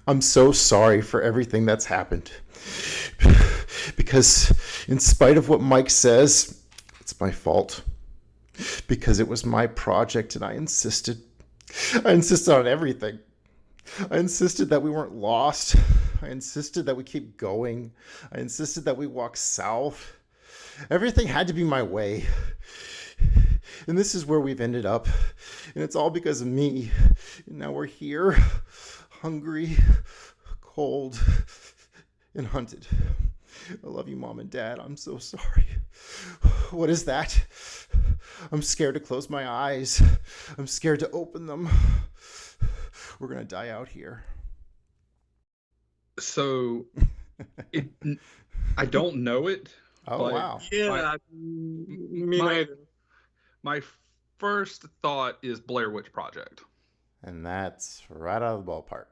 I'm so sorry for everything that's happened. Because in spite of what Mike says, it's my fault. Because it was my project and I insisted. I insisted on everything. I insisted that we weren't lost. I insisted that we keep going. I insisted that we walk south. Everything had to be my way. And this is where we've ended up. And it's all because of me. And now we're here, hungry, cold, and hunted. I love you, Mom and Dad. I'm so sorry. What is that? I'm scared to close my eyes. I'm scared to open them. We're going to die out here. So, I don't know it. Oh, wow. Yeah, me neither. My first thought is Blair Witch Project. And that's right out of the ballpark.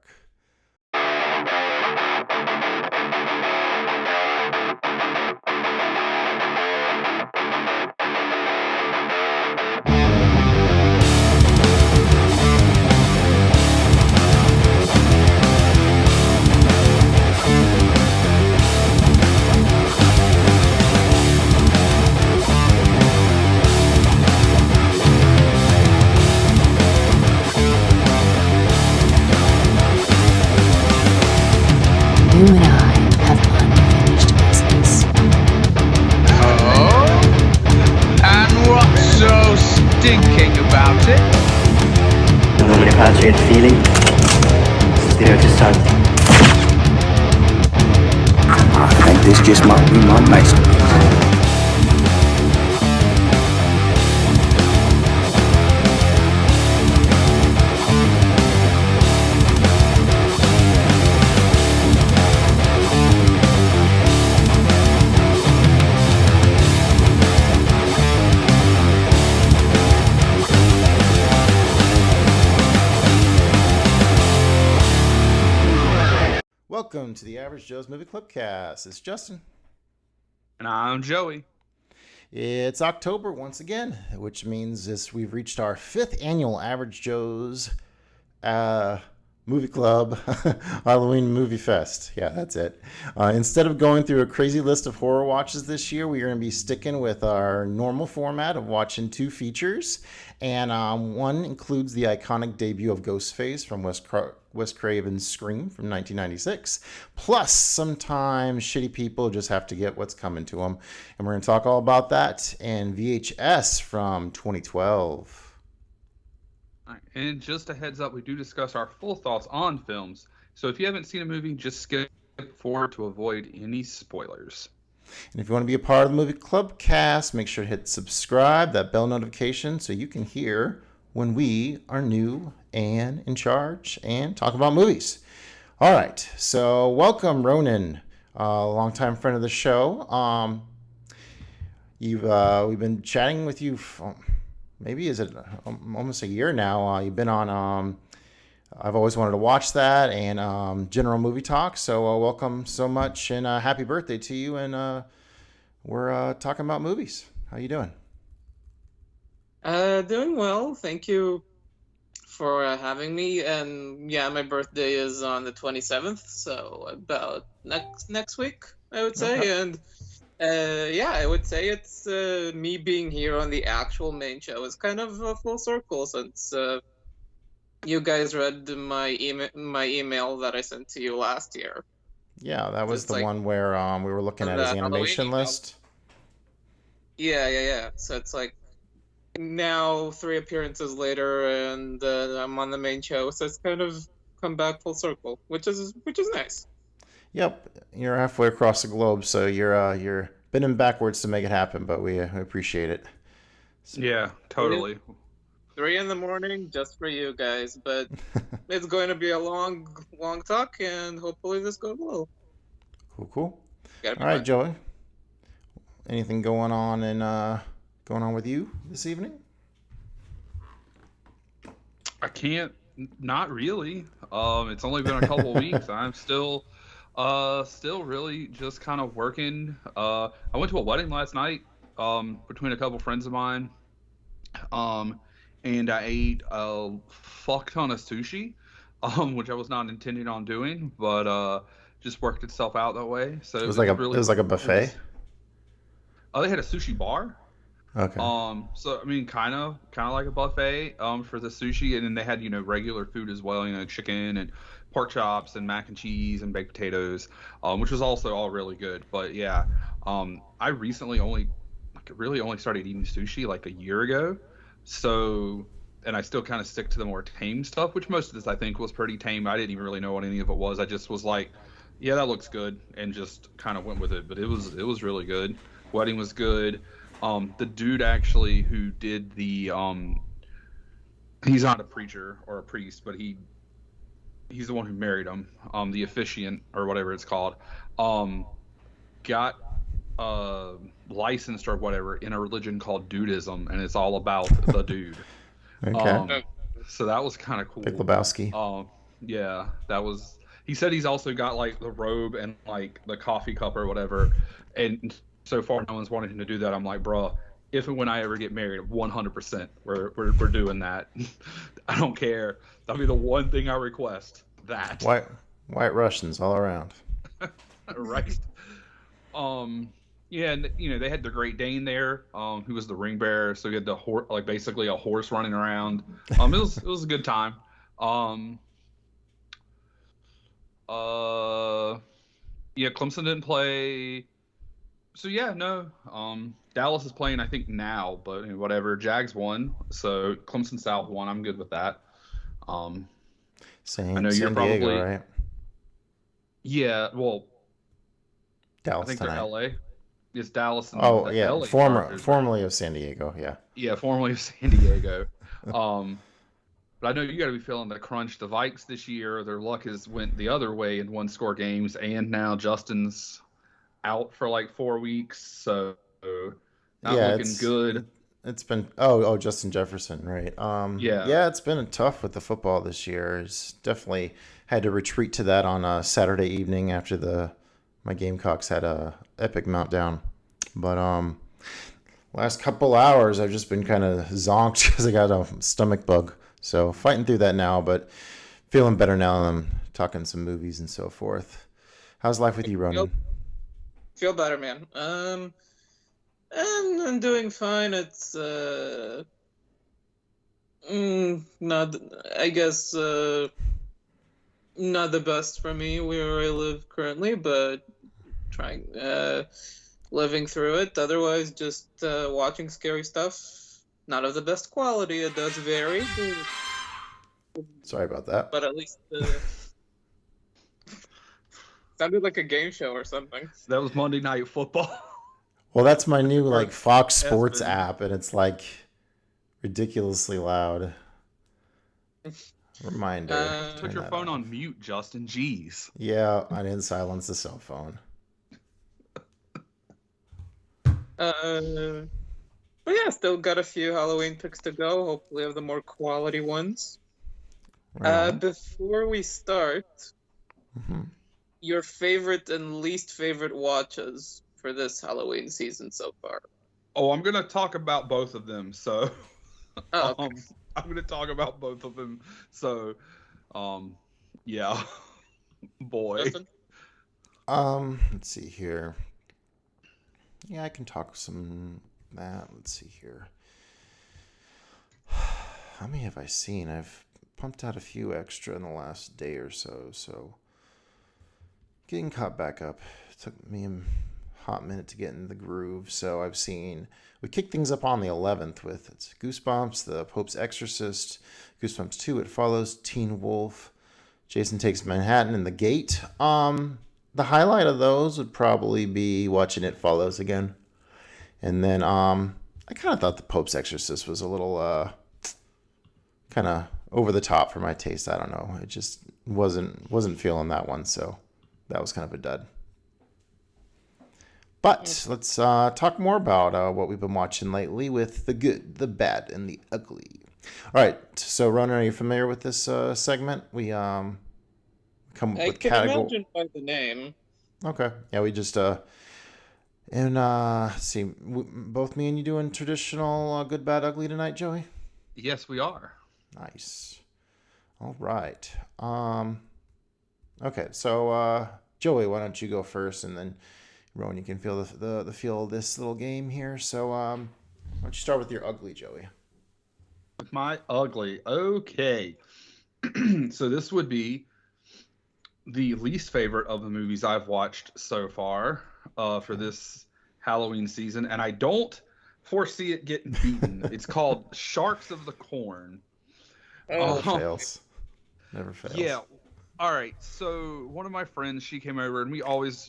You and I have unfinished business. Oh? And what's so stinking about it? The moment of patriot feeling, spirit to start. I think this just might be my masterpiece. Welcome to the Average Joe's Movie Clubcast. It's Justin. And I'm Joey. It's October once again, which means we've reached our 5th annual Average Joe's Movie Club Halloween Movie Fest. Yeah, that's it. Instead of going through a crazy list of horror watches this year, we're going to be sticking with our normal format of watching 2 features. And one includes the iconic debut of Ghostface from Wes Craven's Scream from 1996. Plus, sometimes shitty people just have to get what's coming to them. And we're going to talk all about that and VHS from 2012. All right, and just a heads up, we do discuss our full thoughts on films. So if you haven't seen a movie, just skip forward to avoid any spoilers. And if you want to be a part of the Movie Club cast, make sure to hit subscribe, that bell notification, so you can hear when we are new and in charge and talk about movies. All right, so welcome, Ronen, a longtime friend of the show. We've been chatting with you. Maybe is it almost a year now? You've been on. I've always wanted to watch that and General Movie Talk. So welcome so much and happy birthday to you. And we're talking about movies. How you doing? Doing well. Thank you for having me. And yeah, my birthday is on the 27th, so about next week, I would say. Okay. And yeah, I would say it's me being here on the actual main show is kind of a full circle since you guys read my email that I sent to you last year. Yeah, that was Just the like one where we were looking at the his animation Halloween list. Yeah. So it's like now 3 appearances later, and I'm on the main show, so it's kind of come back full circle, which is nice. Yep, you're halfway across the globe, so you're bending backwards to make it happen, but we appreciate it. So. Yeah, totally. 3 a.m. just for you guys, but it's going to be a long talk, and hopefully this goes well. Cool. Gotta be All right, fun. Joey. Anything going on with you this evening? I can't. Not really. It's only been a couple of weeks. I'm still really just kind of working. I went to a wedding last night between a couple friends of mine. And I ate a fuck ton of sushi. which I was not intending on doing, but just worked itself out that way. So It was like a buffet. They had a sushi bar. Okay. So I mean, kind of like a buffet, for the sushi, and then they had, regular food as well, chicken and pork chops and mac and cheese and baked potatoes, which was also all really good. But yeah, I recently really only started eating sushi like a year ago, so, and I still kind of stick to the more tame stuff, which most of this I think was pretty tame. I didn't even really know what any of it was. I just was like, yeah, that looks good, and just kind of went with it. But it was really good. Wedding was good. The dude actually who did he's not a preacher or a priest, but he's the one who married him. The officiant or whatever it's called, got licensed or whatever in a religion called Dudism, and it's all about the dude. Okay. So that was kind of cool. Big Lebowski. Yeah, that was. He said he's also got like the robe and like the coffee cup or whatever, and so far no one's wanted him to do that. I'm like, bro, if and when I ever get married, 100%, we're doing that. I don't care. That'll be the one thing I request. That. White Russians all around. Right. Yeah, and they had the Great Dane there, who was the ring bearer. So you had the horse, like basically a horse running around. It was a good time. Yeah, Clemson didn't play. So yeah, no. Dallas is playing, I think, now, but whatever. Jags won, so Clemson South won. I'm good with that. I know San you're Diego, probably right? Yeah. Well, Dallas I think tonight. they're LA. It's Dallas. And Oh the yeah, LA Chargers, formerly of San Diego. Yeah. Yeah, formerly of San Diego. But I know you got to be feeling the crunch. The Vikes this year, their luck has went the other way in one-score games, and now Justin's out for like 4 weeks, so not looking good. It's been Justin Jefferson, right? Yeah. It's been tough with the football this year. It's definitely had to retreat to that on a Saturday evening after my Gamecocks had a epic meltdown. But last couple hours I've just been kind of zonked because I got a stomach bug. So fighting through that now, but feeling better now. I'm talking some movies and so forth. How's life with you, Ronen? Feel better, man. I'm doing fine. It's not, I guess, not the best for me where I live currently, but trying living through it. Otherwise, just watching scary stuff. Not of the best quality. It does vary. Sorry about that. But at least sounded like a game show or something. That was Monday Night Football. Well, that's my new like Fox Sports app, and it's like ridiculously loud. Reminder. Put your phone on mute, Justin. Jeez. Yeah, I didn't silence the cell phone. But yeah, still got a few Halloween picks to go. Hopefully, have the more quality ones. Right on. Before we start, your favorite and least favorite watches for this Halloween season so far? Oh, I'm gonna talk about both of them. So, Oh, okay. I'm gonna talk about both of them. So, yeah, boy. Justin? Let's see here. Yeah, I can talk some that. Let's see here. How many have I seen? I've pumped out a few extra in the last day or so. So getting caught back up. It took me a hot minute to get in the groove. So we kicked things up on the 11th with it's Goosebumps, The Pope's Exorcist, Goosebumps 2, It Follows, Teen Wolf, Jason Takes Manhattan, and The Gate. The highlight of those would probably be watching It Follows again. And then I kind of thought The Pope's Exorcist was a little kind of over the top for my taste. I don't know. It just wasn't feeling that one, so that was kind of a dud. But let's talk more about what we've been watching lately with the good, the bad, and the ugly. All right. So, Ronan, are you familiar with this segment? We come up I with can category. imagine by the name. Okay. Yeah, we just and see, both me and you doing traditional good, bad, ugly tonight, Joey. Yes, we are. Nice. All right. Okay, so Joey, why don't you go first, and then Rowan, you can feel the feel of this little game here. So why don't you start with your ugly, Joey? With my ugly. Okay. So this would be the least favorite of the movies I've watched so far for this Halloween season, and I don't foresee it getting beaten. It's called Sharks of the Corn. Oh, Fails. Never fails. Yeah. All right. So one of my friends, she came over, and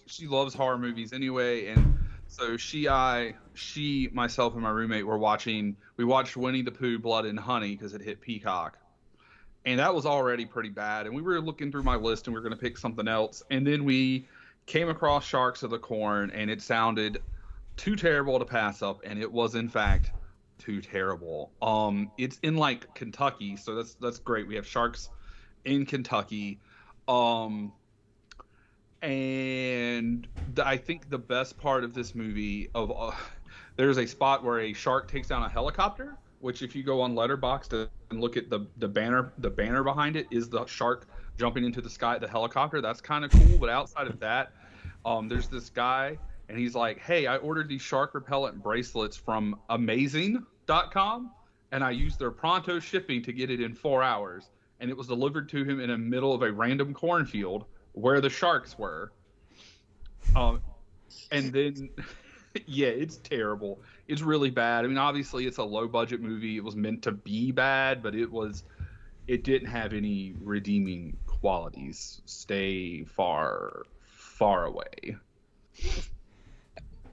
she loves horror movies anyway, and so myself, and my roommate we watched Winnie the Pooh, Blood and Honey because it hit Peacock, and that was already pretty bad. And we were looking through my list, and we were going to pick something else, and then we came across Sharks of the Corn, and it sounded too terrible to pass up, and it was in fact too terrible. It's in like Kentucky, so that's great. We have sharks in Kentucky. I think the best part of this movie there's a spot where a shark takes down a helicopter, which if you go on Letterboxd and look at the banner behind it is the shark jumping into the sky at the helicopter. That's kind of cool. But outside of that, there's this guy, and he's like, hey, I ordered these shark repellent bracelets from amazing.com, and I used their pronto shipping to get it in 4 hours. And it was delivered to him in the middle of a random cornfield where the sharks were. And then, yeah, it's terrible. It's really bad. I mean, obviously, it's a low-budget movie. It was meant to be bad, but it didn't have any redeeming qualities. Stay far, far away.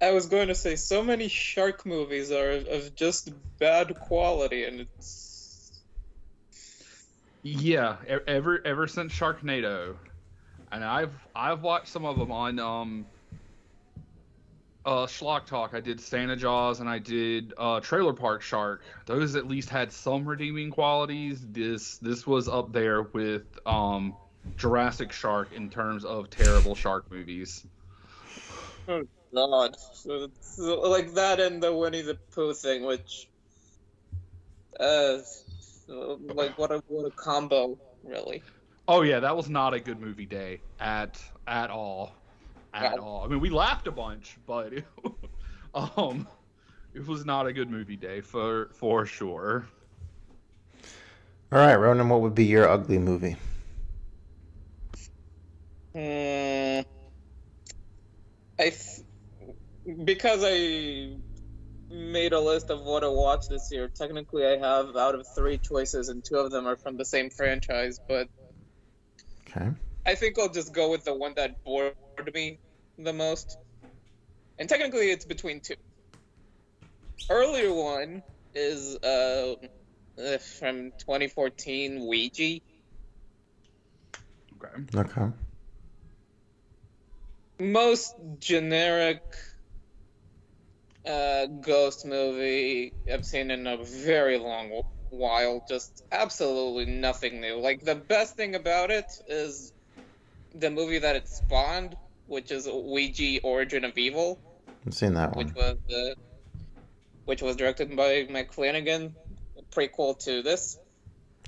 I was going to say, so many shark movies are of just bad quality, and it's... Yeah, ever since Sharknado, and I've watched some of them on Schlock Talk. I did Santa Jaws and I did Trailer Park Shark. Those at least had some redeeming qualities. This was up there with Jurassic Shark in terms of terrible shark movies. Oh God, so it's like that and the Winnie the Pooh thing, which like what a combo, really. Oh yeah, that was not a good movie day at all. At all. I mean, we laughed a bunch, but it was not a good movie day for sure. All right, Ronan, what would be your ugly movie? Because I made a list of what I watched this year. Technically, I have out of 3 choices, and 2 of them are from the same franchise. But Okay. I think I'll just go with the one that bored me the most. And technically, it's between 2. Earlier one is from 2014, Ouija. Okay. Most generic ghost movie I've seen in a very long while. Just absolutely nothing new. Like, the best thing about it is the movie that it spawned, which is Ouija: Origin of Evil. I've seen that one. Which was directed by Mike Flanagan, a prequel to this.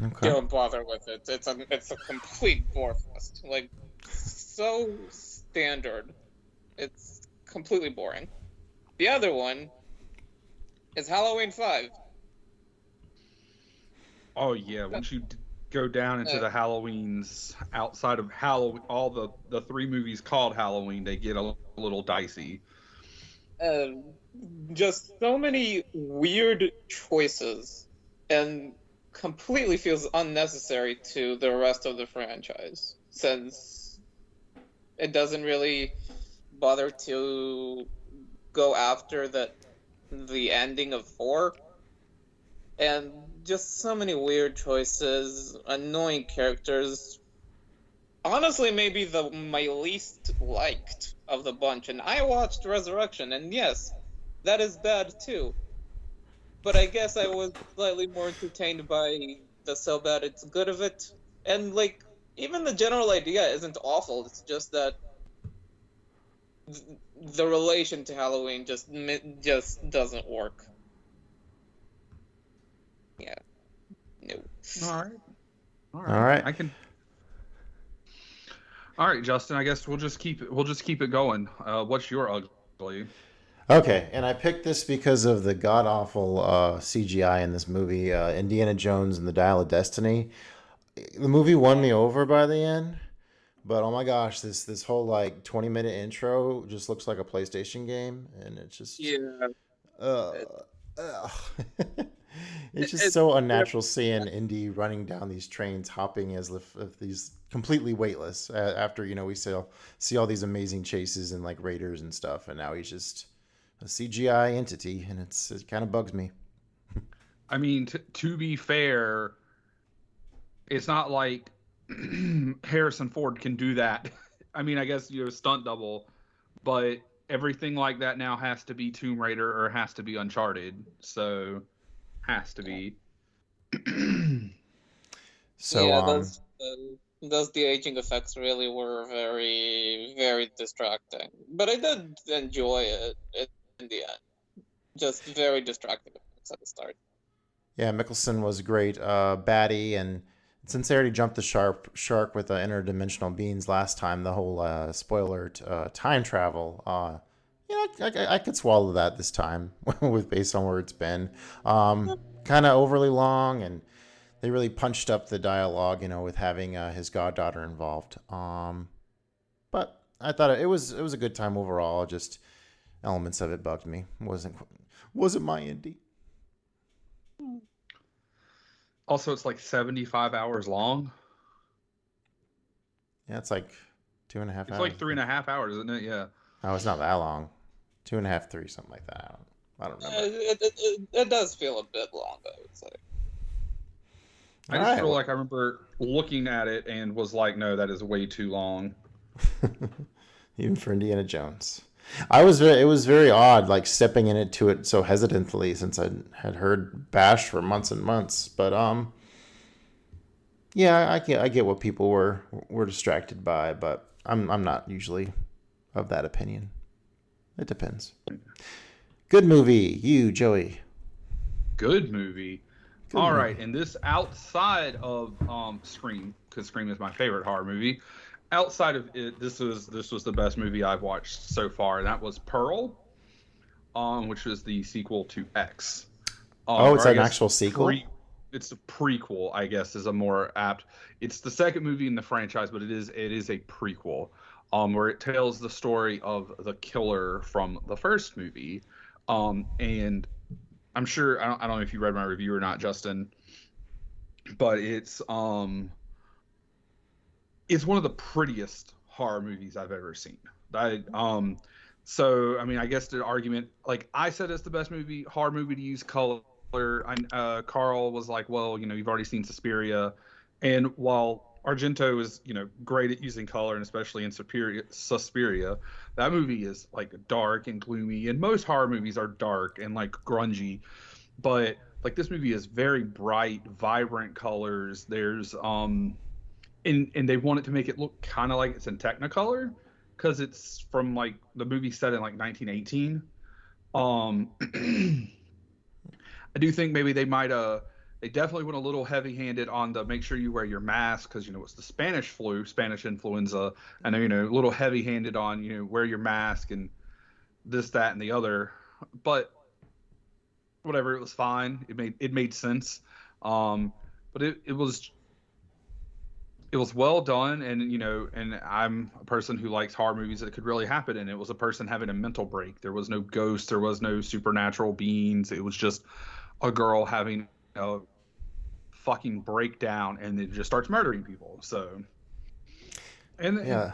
Okay. Don't bother with it. It's a complete bore fest. Like, so standard. It's completely boring. The other one is Halloween 5. Oh yeah, once you go down into the Halloweens outside of Halloween, all the 3 movies called Halloween, they get a little dicey. Just so many weird choices, and completely feels unnecessary to the rest of the franchise, since it doesn't really bother to go after the ending of 4. And just so many weird choices, annoying characters. Honestly, maybe my least liked of the bunch. And I watched Resurrection, and yes, that is bad too. But I guess I was slightly more entertained by the so bad it's good of it. And, like, even the general idea isn't awful. It's just that the relation to Halloween just doesn't work. Yeah. No. All right. All right. I can. All right, Justin. I guess we'll just keep it going. What's your ugly? Okay, and I picked this because of the god awful CGI in this movie, Indiana Jones and the Dial of Destiny. The movie won me over by the end, but oh my gosh, this whole like 20-minute intro just looks like a PlayStation game, and it's just Yeah. uh, it's just so unnatural seeing Indy running down these trains, hopping as if these completely weightless. After we see all these amazing chases and like raiders and stuff, and now he's just a CGI entity, and it kind of bugs me. I mean, to be fair, it's not like Harrison Ford can do that. I mean, I guess you're a stunt double, but everything like that now has to be Tomb Raider or has to be Uncharted. So, has to be. So yeah, those de-aging effects really were very, very distracting. But I did enjoy it in the end. Just very distracting effects at the start. yeah, Mickelson was great, baddie, and since they already jumped the shark with interdimensional beings last time, the whole spoiler time travel. I could swallow that this time with based on where it's been. Kind of overly long, and they really punched up the dialogue, with having his goddaughter involved. But I thought it was a good time overall. Just elements of it bugged me. Wasn't my indie. Also, it's like 75 hours long. Yeah, it's like 2.5 hours. It's like 3.5 hours, isn't it? Yeah. Oh, it's not that long. 2.5, 3, something like that. I don't remember. It does feel a bit long, I would say. I just feel like I remember looking at it and was like, no, that is way too long. Even for Indiana Jones. It was very odd, like stepping into it so hesitantly since I had heard Bash for months and months. But yeah, I get what people were distracted by, but I'm not usually of that opinion. It depends. Good movie, you Joey. Good movie. All right, and this outside of Scream, because Scream is my favorite horror movie. Outside of it, this was the best movie I've watched so far, and that was Pearl, which was the sequel to X. It's an actual sequel? It's a prequel, I guess, is a more apt. It's the second movie in the franchise, but it is a prequel, where it tells the story of the killer from the first movie, and I'm sure I don't know if you read my review or not, Justin, but it's one of the prettiest horror movies I've ever seen. So I mean, I guess the argument, like I said, it's the best horror movie to use color. Carl was like, well, you've already seen Suspiria, and while Argento is, great at using color, and especially in Suspiria, that movie is like dark and gloomy, and most horror movies are dark and like grungy, but like this movie is very bright, vibrant colors. There's and they wanted to make it look kind of like it's in Technicolor because it's from like the movie set in like 1918. I do think maybe they definitely went a little heavy-handed on the make sure you wear your mask because it's the Spanish flu, Spanish influenza, and a little heavy-handed on wear your mask and this, that, and the other. But whatever, it was fine. It made sense. But it was well done, and and I'm a person who likes horror movies that could really happen, and it was a person having a mental break. There was no ghosts, there was no supernatural beings. It was just a girl having a fucking breakdown, and it just starts murdering people. So, and yeah,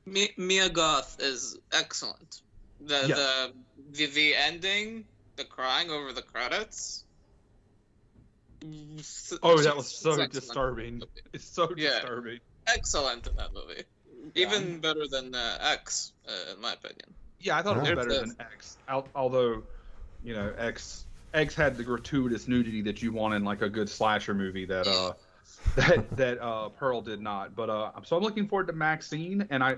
Mia Goth is excellent. The ending, the crying over the credits. Oh, that was so disturbing. It's so disturbing. Excellent in that movie. Even better than X, in my opinion. Yeah, I thought it was better than X. Although, X had the gratuitous nudity that you want in like a good slasher movie that Pearl did not. But so I'm looking forward to Maxine, and I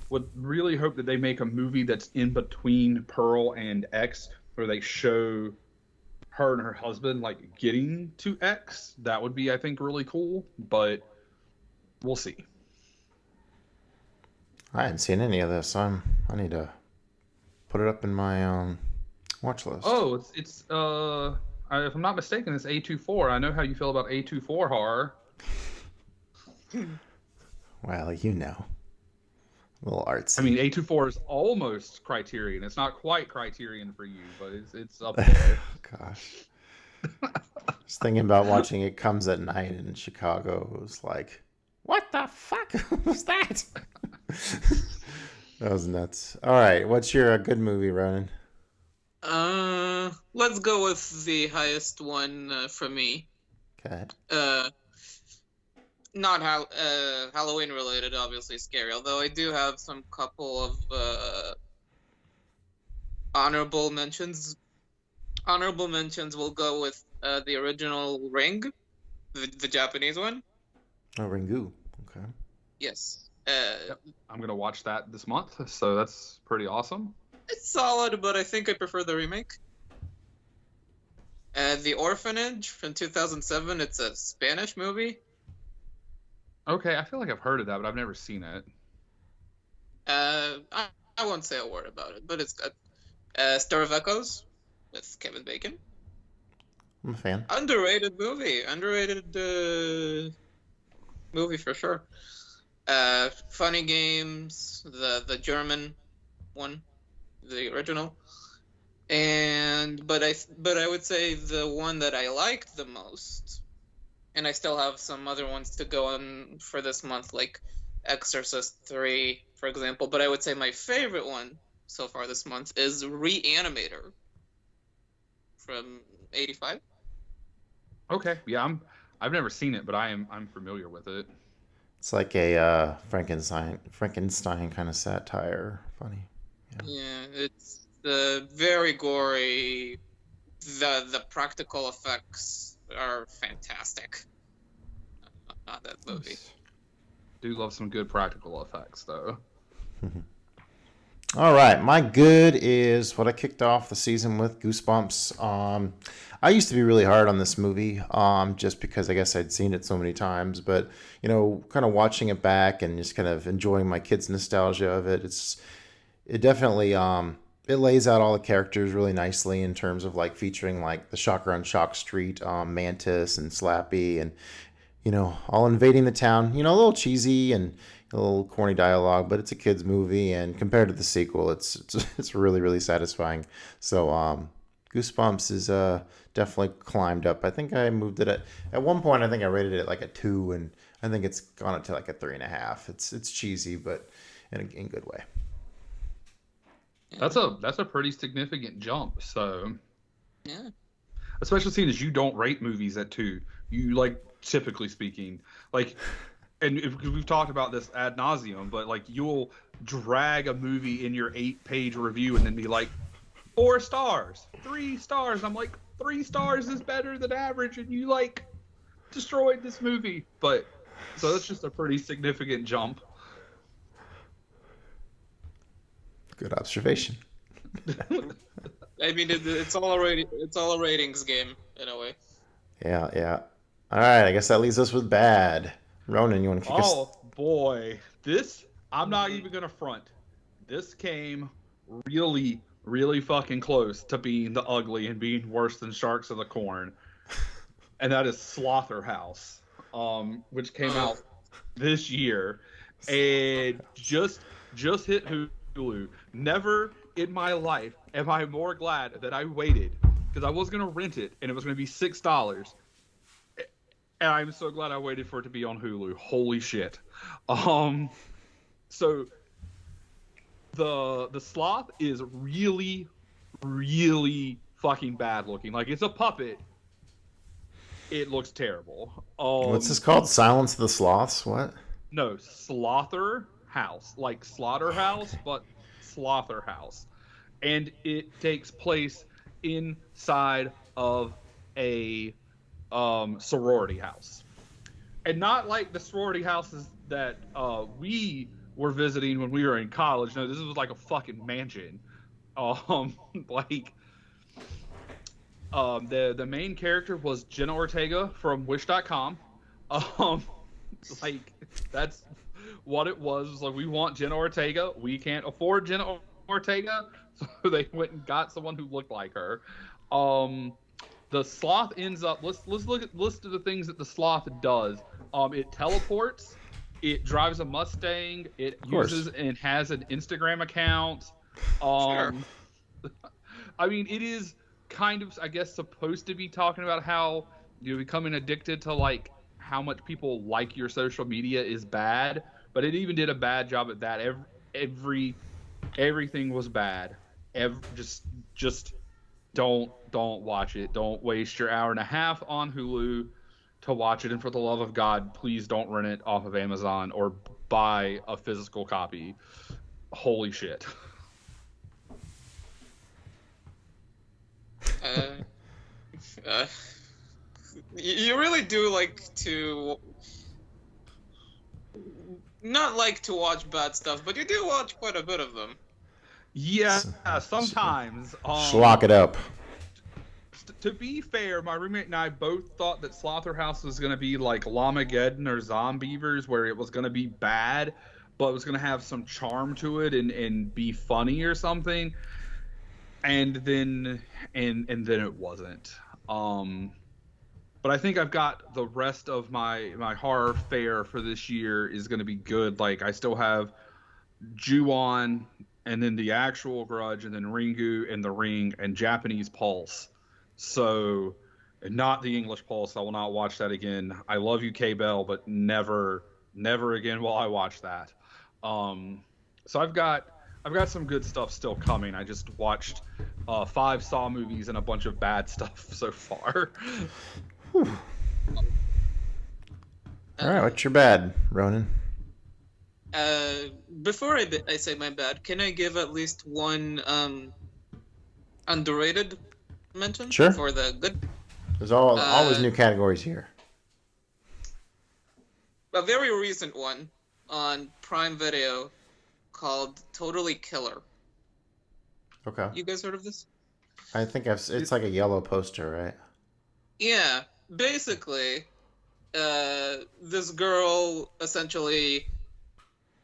would really hope that they make a movie that's in between Pearl and X, where they show her and her husband like getting to X. That would be, I think, really cool. But we'll see. I hadn't seen any of this. I need to put it up in my watch list. Oh, it's if I'm not mistaken, it's A24. I know how you feel about A24 horror. Well, you know. A little artsy. I mean, A24 is almost Criterion. It's not quite Criterion for you, but it's up there. Gosh. Just thinking about watching It Comes at Night in Chicago. It was like, what the fuck was that? That was nuts. All right, what's your good movie, Ronan? Let's go with the highest one for me. Okay. Not Halloween related, obviously scary. Although I do have some couple of honorable mentions. Honorable mentions will go with the original Ring, the Japanese one. Oh, Ringu. Okay. Yes. Yep. I'm gonna watch that this month, so that's pretty awesome. It's solid, but I think I prefer the remake. The Orphanage from 2007. It's a Spanish movie. Okay, I feel like I've heard of that, but I've never seen it. I won't say a word about it, but it's good. Stir of Echoes with Kevin Bacon. I'm a fan. Underrated movie. Underrated movie for sure. Funny Games, the German one, the original. But I would say the one that I liked the most, and I still have some other ones to go on for this month, like Exorcist 3, for example. But I would say my favorite one so far this month is Reanimator from '85. Okay, yeah, I've never seen it, but I'm familiar with it. It's like a Frankenstein kind of satire. Funny. Yeah, it's very gory. The practical effects are fantastic on that movie. Do love some good practical effects, though. All right, my good is what I kicked off the season with, Goosebumps. I used to be really hard on this movie, just because I guess I'd seen it so many times. But kind of watching it back and just kind of enjoying my kids' nostalgia of it. It definitely it lays out all the characters really nicely in terms of like featuring like the Shocker on Shock Street, Mantis and Slappy, and all invading the town. A little cheesy and a little corny dialogue, but it's a kids movie, and compared to the sequel, it's really, really satisfying. So Goosebumps is definitely climbed up. I think I moved it at one point. I think I rated it like a 2, and I think it's gone up to like a 3.5. It's cheesy, but in a good way. That's a pretty significant jump. So Yeah. especially seeing as you don't rate movies at 2, you like typically speaking like. And we've talked about this ad nauseum, but like you'll drag a movie in your 8-page review and then be like, 4 stars, 3 stars. I'm like, 3 stars is better than average, and you like destroyed this movie. But so that's just a pretty significant jump. Good observation. I mean, it's all a ratings game in a way. Yeah. All right, I guess that leaves us with bad. Ronan, you want to kick us? Oh boy, I'm not even gonna front. This came really, really fucking close to being the ugly and being worse than Sharks of the Corn, and that is Slaughterhouse, which came out this year, and just hit Hulu. Never in my life am I more glad that I waited, because I was gonna rent it and it was gonna be $6. And I'm so glad I waited for it to be on Hulu. Holy shit. So the sloth is really, really fucking bad looking. Like, it's a puppet. It looks terrible. What's this called? Silence of the Sloths? What? No, Slaughterhouse. Like Slaughterhouse, but Slaughterhouse. And it takes place inside of a sorority house, and not like the sorority houses that we were visiting when we were in college. No, this was like a fucking mansion. Like The main character was Jenna Ortega from Wish.com. Um, like that's what it was. Like we want Jenna Ortega. We can't afford Jenna Ortega, so they went and got someone who looked like her. The sloth ends up. Let's look at list of the things that the sloth does. It teleports. It drives a Mustang. It uses and has an Instagram account. Sure. I mean, it is kind of, I guess, supposed to be talking about how you're becoming addicted to like how much people like your social media is bad, but it even did a bad job at that. Everything was bad. Just don't watch it. Don't waste your hour and a half on Hulu to watch it, and for the love of God, please don't rent it off of Amazon or buy a physical copy. Holy shit. You really do like to not like to watch bad stuff, but you do watch quite a bit of them. Yeah, sometimes. Lock it up. To be fair, my roommate and I both thought that Slaughterhouse was going to be like Lamageddon or Zombievers, where it was going to be bad, but it was going to have some charm to it and be funny or something. And then it wasn't. But I think I've got the rest of my horror fare for this year is going to be good. Like I still have Ju-On, and then The Actual Grudge, and then Ringu and The Ring and Japanese Pulse. So, not the English Pulse. I will not watch that again. I love you, K-Bell, but never again will I watch that. So I've got some good stuff still coming. I just watched 5 Saw movies and a bunch of bad stuff so far. All right, what's your bad, Ronan? Before I say my bad, can I give at least one underrated mention? Sure. For the good? There's always new categories here. A very recent one on Prime Video called Totally Killer. Okay. You guys heard of this? I think it's like a yellow poster, right? Yeah. Basically, this girl essentially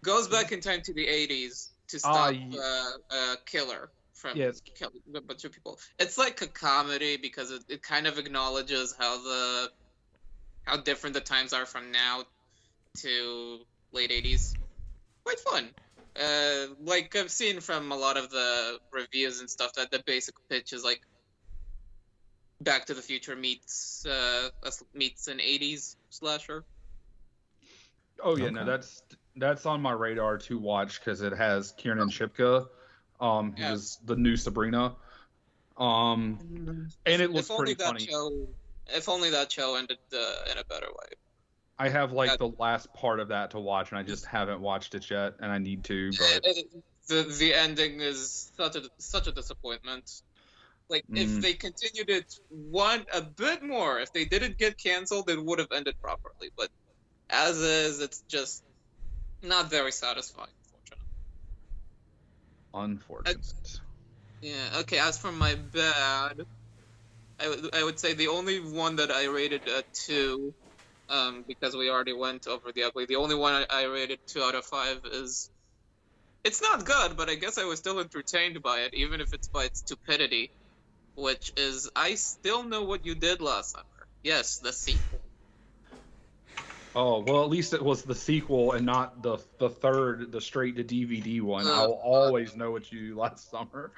goes back in time to the 80s to stop a killer from killing a bunch of people. It's like a comedy because it kind of acknowledges how different the times are from now to late 80s. Quite fun. Like I've seen from a lot of the reviews and stuff that the basic pitch is like Back to the Future meets an 80s slasher. Oh yeah, no, that's on my radar to watch because it has Kiernan Shipka, who's the new Sabrina, and it looks pretty funny. If only that show ended in a better way. I have the last part of that to watch, and I just haven't watched it yet, and I need to. But the ending is such a disappointment. Like if they continued it a bit more, if they didn't get canceled, it would have ended properly. But as is, it's just not very satisfying, unfortunate. Yeah. Okay. As for my bad, I would say the only one that I rated a 2, because we already went over the ugly. The only one I rated 2 out of 5 is. It's not good, but I guess I was still entertained by it, even if it's by its stupidity. Which is, I Still Know What You Did Last Summer. Yes, the sequel. Oh, well, at least it was the sequel and not the third, the straight to DVD one. I'll always know what you did last summer.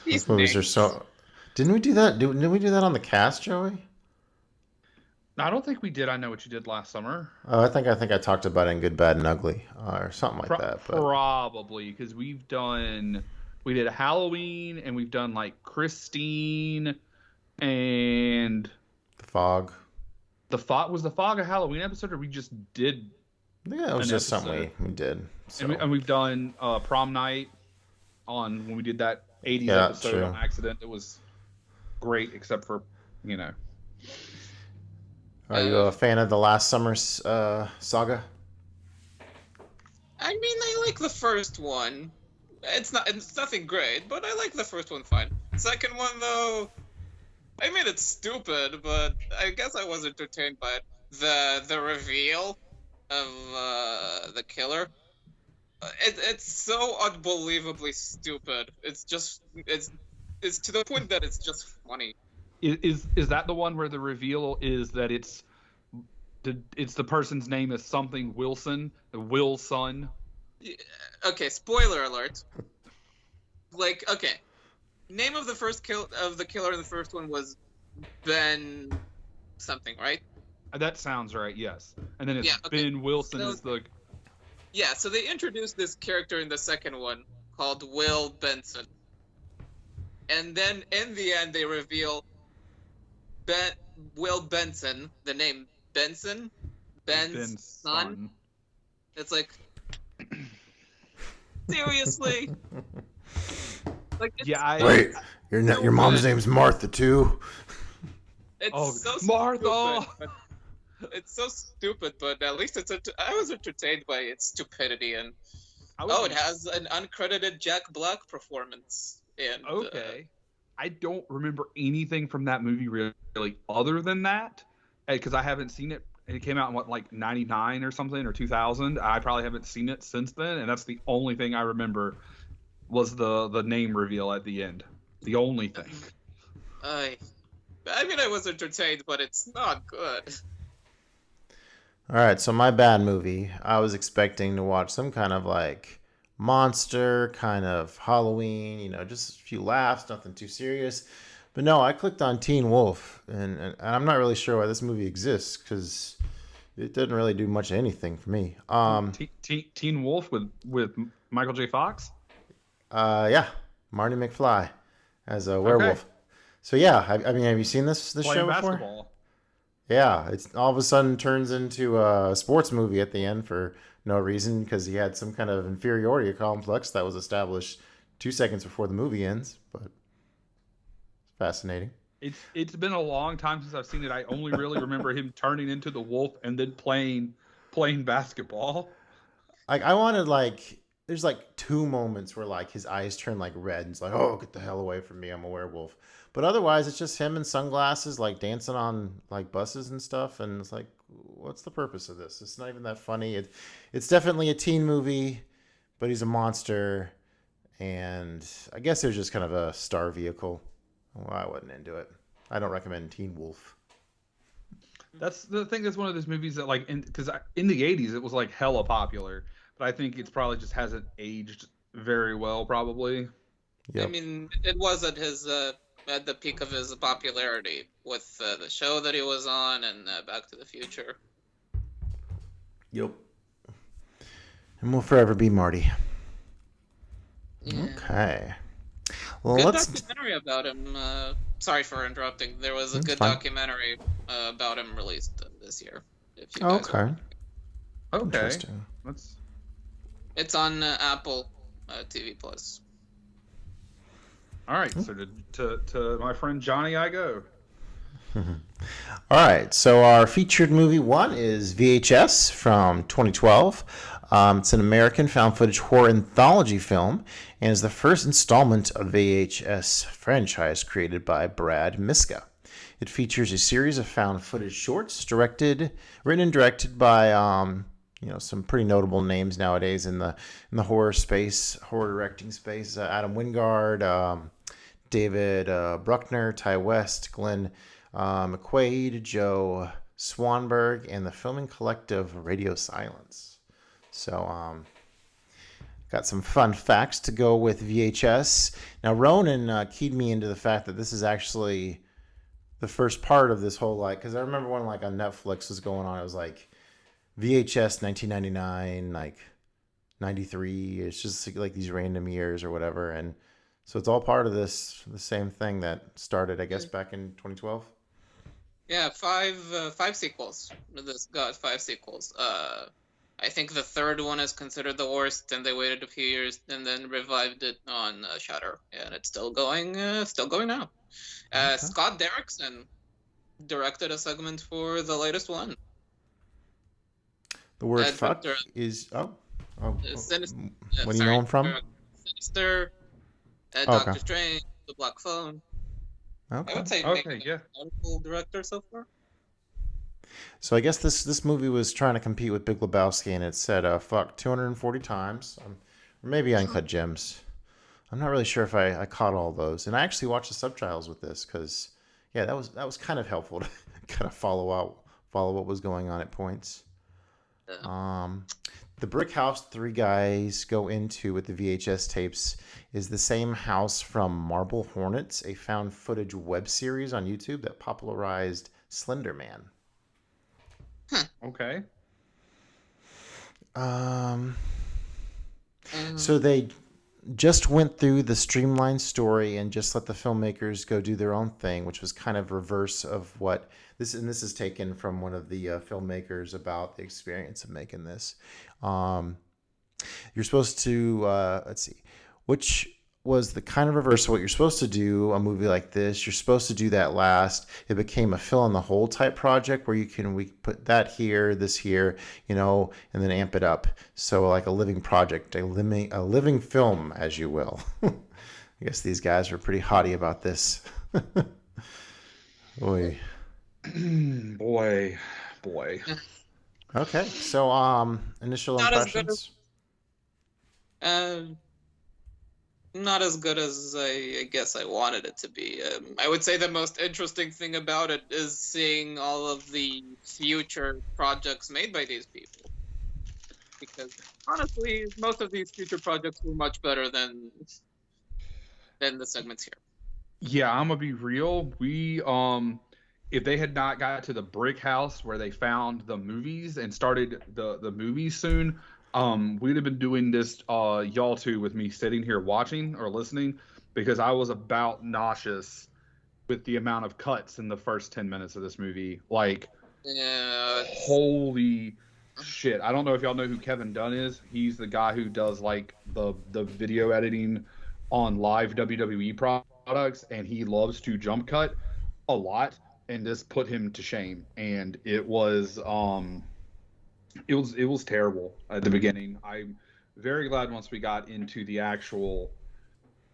These movies are so... Didn't we do that? Didn't we do that on the cast, Joey? No, I don't think we did. I Know What You Did Last Summer. Oh, I think I talked about it in Good, Bad, and Ugly, or something like that. But... Probably, because we did Halloween, and we've done like Christine, and The Fog. Was the Fog a Halloween episode, or we just did? Yeah, it was just something we did. So. And we've done Prom Night when we did that 80s episode true. on accident. It was great, except for Are you a fan of the Last Summer's saga? I mean, I like the first one. It's nothing great, but I like the first one fine. Second one though, I mean it's stupid, but I guess I was entertained by it. The reveal of the killer. It's so unbelievably stupid. It's to the point that it's just funny. Is that the one where the reveal is that it's the person's name is something Wilson, the Will's son? Okay, spoiler alert. Like, okay, name of the killer in the first one was Ben something, right? That sounds right. Yes, and then it's Yeah, okay. Ben Wilson So- is the. Yeah, so they introduced this character in the second one called Will Benson. And then in the end they reveal Will Benson, the name Benson, Ben's son. It's like, seriously? Like, it's, Yeah, Wait, your mom's name's Martha too. it's so Martha! stupid, but it's so stupid, but at least I was entertained by its stupidity, and it has an uncredited Jack Black performance. And Okay. I don't remember anything from that movie really other than that, because I haven't seen it. It came out in like 99 or something, or 2000. I probably haven't seen it since then, and that's the only thing I remember was the name reveal at the end. The only thing. I mean, I was entertained, but it's not good. All right, so my bad movie. I was expecting to watch some kind of like monster, kind of Halloween, just a few laughs, nothing too serious. But no, I clicked on Teen Wolf, and I'm not really sure why this movie exists because it doesn't really do much of anything for me. Teen Wolf with Michael J. Fox? Yeah, Marty McFly as a werewolf. So yeah, I mean, have you seen this Playing show before? basketball. Yeah, it's all of a sudden turns into a sports movie at the end for no reason because he had some kind of inferiority complex that was established 2 seconds before the movie ends. But it's fascinating. It's been a long time since I've seen it. I only really remember him turning into the wolf and then playing basketball. Like I wanted there's like 2 moments where like his eyes turn like red and it's like, oh, get the hell away from me, I'm a werewolf. But otherwise it's just him in sunglasses like dancing on like buses and stuff, and it's like, what's the purpose of this? It's not even that funny. It's definitely a teen movie, but he's a monster, and I guess it was just kind of a star vehicle. Well, I wasn't into it. I don't recommend Teen Wolf. That's the thing. That's one of those movies that because in the 80s it was like hella popular, but I think it's probably just hasn't aged very well probably. Yep. I mean, it was at the peak of his popularity with the show that he was on and Back to the Future. Yep. And we'll forever be Marty. Yeah. Okay. Well, Good let's. documentary about him. Sorry for interrupting. There was a good fine. documentary about him released this year. If you guys Okay. Okay. Interesting. It's on Apple TV Plus. All right. So to my friend Johnny, I go. All right. So our featured movie 1 is VHS from 2012. It's an American found footage horror anthology film and is the first installment of VHS franchise created by Brad Miska. It features a series of found footage shorts written and directed by some pretty notable names nowadays in the horror directing space. Adam Wingard, David Bruckner, Ty West, Glenn McQuaid, Joe Swanberg, and the filming collective Radio Silence. So, got some fun facts to go with VHS. Now, Ronen keyed me into the fact that this is actually the first part of this whole, because I remember when, on Netflix was going on, it was like VHS 1999, 93. It's just like these random years or whatever. And so it's all part of the same thing that started, I guess, back in 2012. Yeah, five sequels. This got 5 sequels. I think the third one is considered the worst, and they waited a few years and then revived it on Shudder, and it's still going now. Okay. Scott Derrickson directed a segment for the latest one. The word fuck is... Oh. What do you know him from? Sinister, Okay. Doctor Strange, The Black Phone. I Okay. would say Okay, maybe yeah. a notable director so far. So I guess this movie was trying to compete with Big Lebowski, and it said fuck 240 times, or maybe Uncut Gems. I'm not really sure if I caught all those, and I actually watched the subtitles with this because yeah, that was kind of helpful to kind of follow what was going on at points. Yeah. The brick house three guys go into with the VHS tapes is the same house from Marble Hornets, a found footage web series on YouTube that popularized Slender Man. Okay. So they just went through the streamlined story and just let the filmmakers go do their own thing, which was kind of reverse of what this, and this is taken from one of the filmmakers about the experience of making this. You're supposed to let's see, which was the kind of reverse of what you're supposed to do. A movie like this, you're supposed to do that last. It became a fill in the hole type project where we put that here, this here, and then amp it up. So like a living project, a living film, as you will. I guess these guys were pretty haughty about this. Boy. Boy. Okay, so initial Not as impressions. Not as good as I guess I wanted it to be. I would say the most interesting thing about it is seeing all of the future projects made by these people. Because honestly, most of these future projects were much better than the segments here. Yeah, I'm gonna be real. We if they had not got to the brick house where they found the movies and started the movies soon, we'd have been doing this y'all two with me sitting here watching or listening, because I was about nauseous with the amount of cuts in the first 10 minutes of this movie. Like, Yeah. holy shit. I don't know if y'all know who Kevin Dunn is. He's the guy who does like the video editing on live WWE products, and he loves to jump cut a lot, and this put him to shame. And it was terrible at the beginning. I'm very glad once we got into the actual,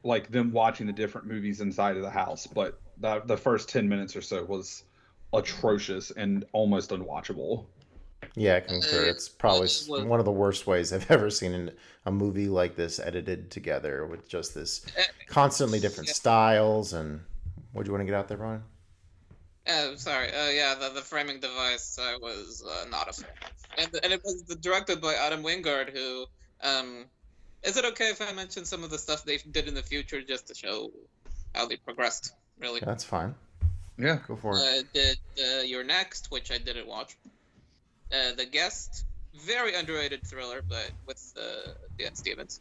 like, them watching the different movies inside of the house, but the first 10 minutes or so was atrocious and almost unwatchable. Yeah, I concur. It's probably it was- one of the worst ways I've ever seen a movie like this edited together with just this constantly different styles. And what do you want to get out there, Brian? Sorry. Yeah, the framing device I was not a fan of. And it was directed by Adam Wingard, who is it okay if I mention some of the stuff they did in the future just to show how they progressed? Really. Yeah, that's fine. Yeah. Go for it. Did You're Next, which I didn't watch. The Guest, very underrated thriller, but with Dan Stevens.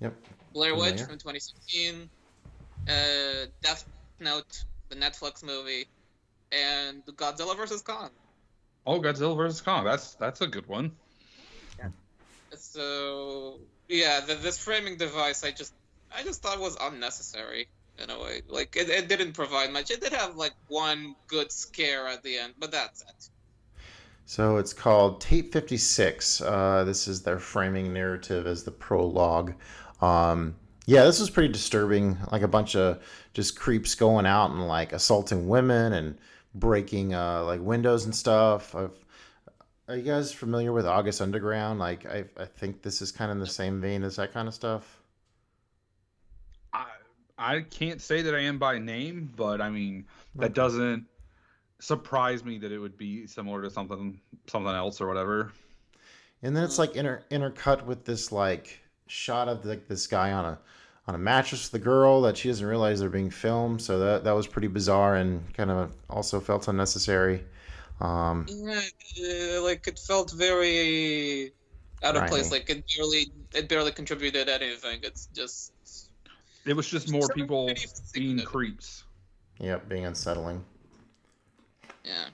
Yep. Blair Witch Familiar. from 2016. Death Note, the Netflix movie, and Godzilla vs. Kong. Oh, Godzilla vs. Kong. That's a good one. So yeah, this framing device, I just thought was unnecessary in a way. Like it didn't provide much. It did have like one good scare at the end, but that's it. So it's called Tape 56. This is their framing narrative as the prologue. Yeah, this was pretty disturbing. Like a bunch of just creeps going out and like assaulting women and breaking like windows and stuff. Are you guys familiar with August Underground? Like I think this is kind of in the same vein as that kind of stuff. I can't say that I am by name, but I mean, that doesn't surprise me that it would be similar to something else or whatever. And then it's like intercut with this like shot of like this guy on a mattress with the girl that she doesn't realize they're being filmed. So that was pretty bizarre and kind of also felt unnecessary. Yeah, like it felt very out of place. Grimy. Like it barely contributed anything. It was just more people being creepy. creeps. Yep, being unsettling. Yeah.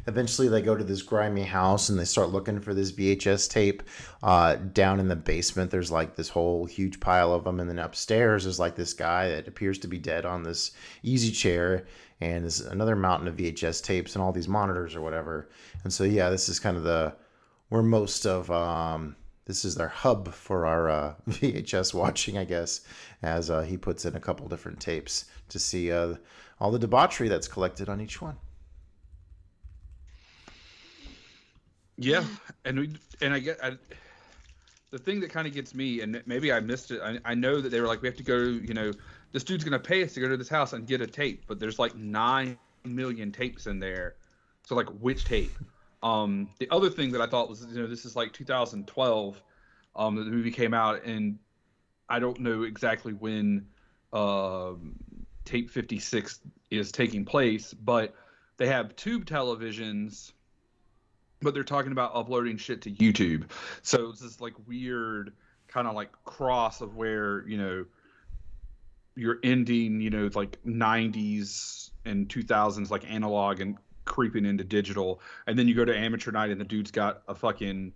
Eventually, they go to this grimy house and they start looking for this VHS tape. Down in the basement, there's like this whole huge pile of them. And then upstairs, there's like this guy that appears to be dead on this easy chair. And there's another mountain of VHS tapes and all these monitors or whatever. And so, yeah, this is kind of where most of this is our hub for our VHS watching, I guess, as he puts in a couple different tapes to see all the debauchery that's collected on each one. Yeah, and the thing that kind of gets me, and maybe I missed it. I know that they were like, we have to go. This dude's gonna pay us to go to this house and get a tape, but there's like 9 million tapes in there. So like, which tape? The other thing that I thought was, this is like 2012, that the movie came out, and I don't know exactly when tape 56 is taking place, but they have tube televisions, but they're talking about uploading shit to YouTube. So it's this like weird kind of like cross of where, you're ending, like 90s and 2000s, like analog, and creeping into digital. And then you go to amateur night and the dude's got a fucking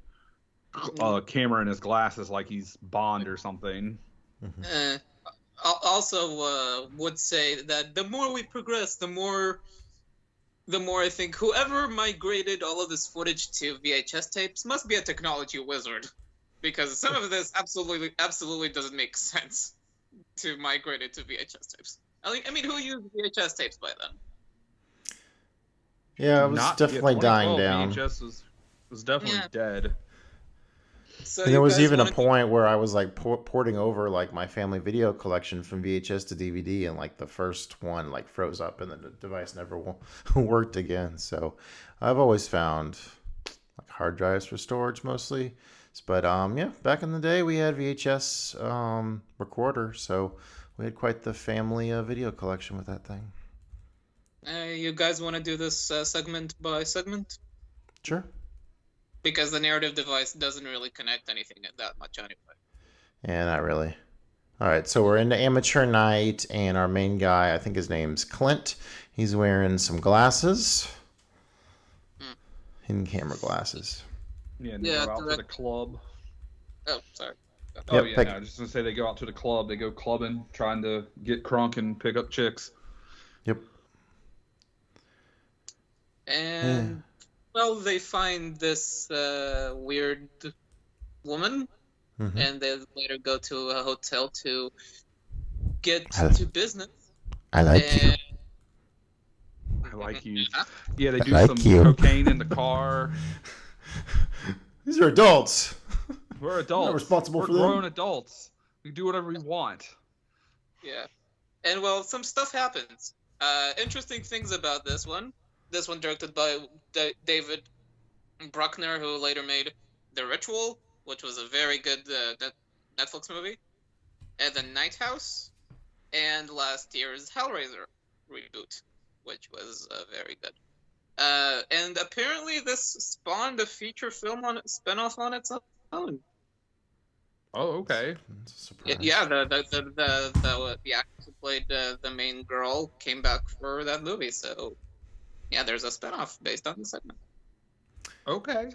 camera in his glasses like he's Bond or something. Also, would say that the more we progress, the more I think whoever migrated all of this footage to VHS tapes must be a technology wizard, because some of this absolutely doesn't make sense to migrate it to VHS tapes. I mean, who used VHS tapes by then? Yeah, it was definitely dying 2012 down. VHS was definitely dead. So And there was even a point where I was like porting over like my family video collection from VHS to DVD, and like the first one like froze up and the device never worked again. So I've always found like hard drives for storage mostly. But yeah, back in the day we had VHS recorder, so we had quite the family video collection with that thing. You guys want to do this segment by segment? Sure. Because the narrative device doesn't really connect anything that much anyway. Yeah, not really. All right, so we're into amateur night, and our main guy, I think his name's Clint. He's wearing some glasses. Hidden camera glasses. Yeah, and they go out to the club. Oh, sorry. Oh, yeah, no, I was just going to say they go out to the club. They go clubbing, trying to get crunk and pick up chicks. Yep. And, well, they find this weird woman, and they later go to a hotel to get to business. I like you. I like you. Yeah, they do like some you. cocaine in the car. These are adults. We're adults. We're not responsible for them. We're grown adults. We do whatever we want. Yeah. And, well, some stuff happens. Interesting things about this one. This one directed by David Bruckner, who later made The Ritual, which was a very good Netflix movie, and The Night House, and last year's Hellraiser reboot, which was very good. And apparently this spawned a feature film spinoff on its own. Oh, okay. Yeah, the actress who played the main girl came back for that movie, so yeah, there's a spinoff based on the segment. Okay.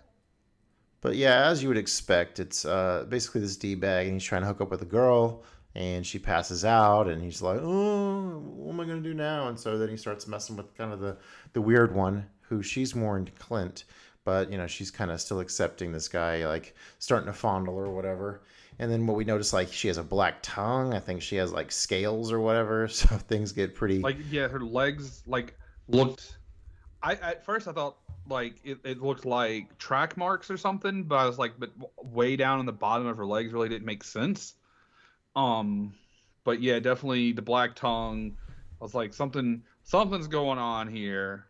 But yeah, as you would expect, it's basically this D-bag, and he's trying to hook up with a girl, and she passes out, and he's like, oh, what am I going to do now? And so then he starts messing with kind of the weird one, who she's more into Clint, but, she's kind of still accepting this guy, like, starting to fondle her or whatever. And then what we notice, like, she has a black tongue. I think she has, like, scales or whatever, so things get pretty... Like, yeah, her legs, like, looked... At first I thought, like, it looked like track marks or something, but I was like, but way down on the bottom of her legs really didn't make sense. But yeah, definitely the black tongue. I was like, something's going on here,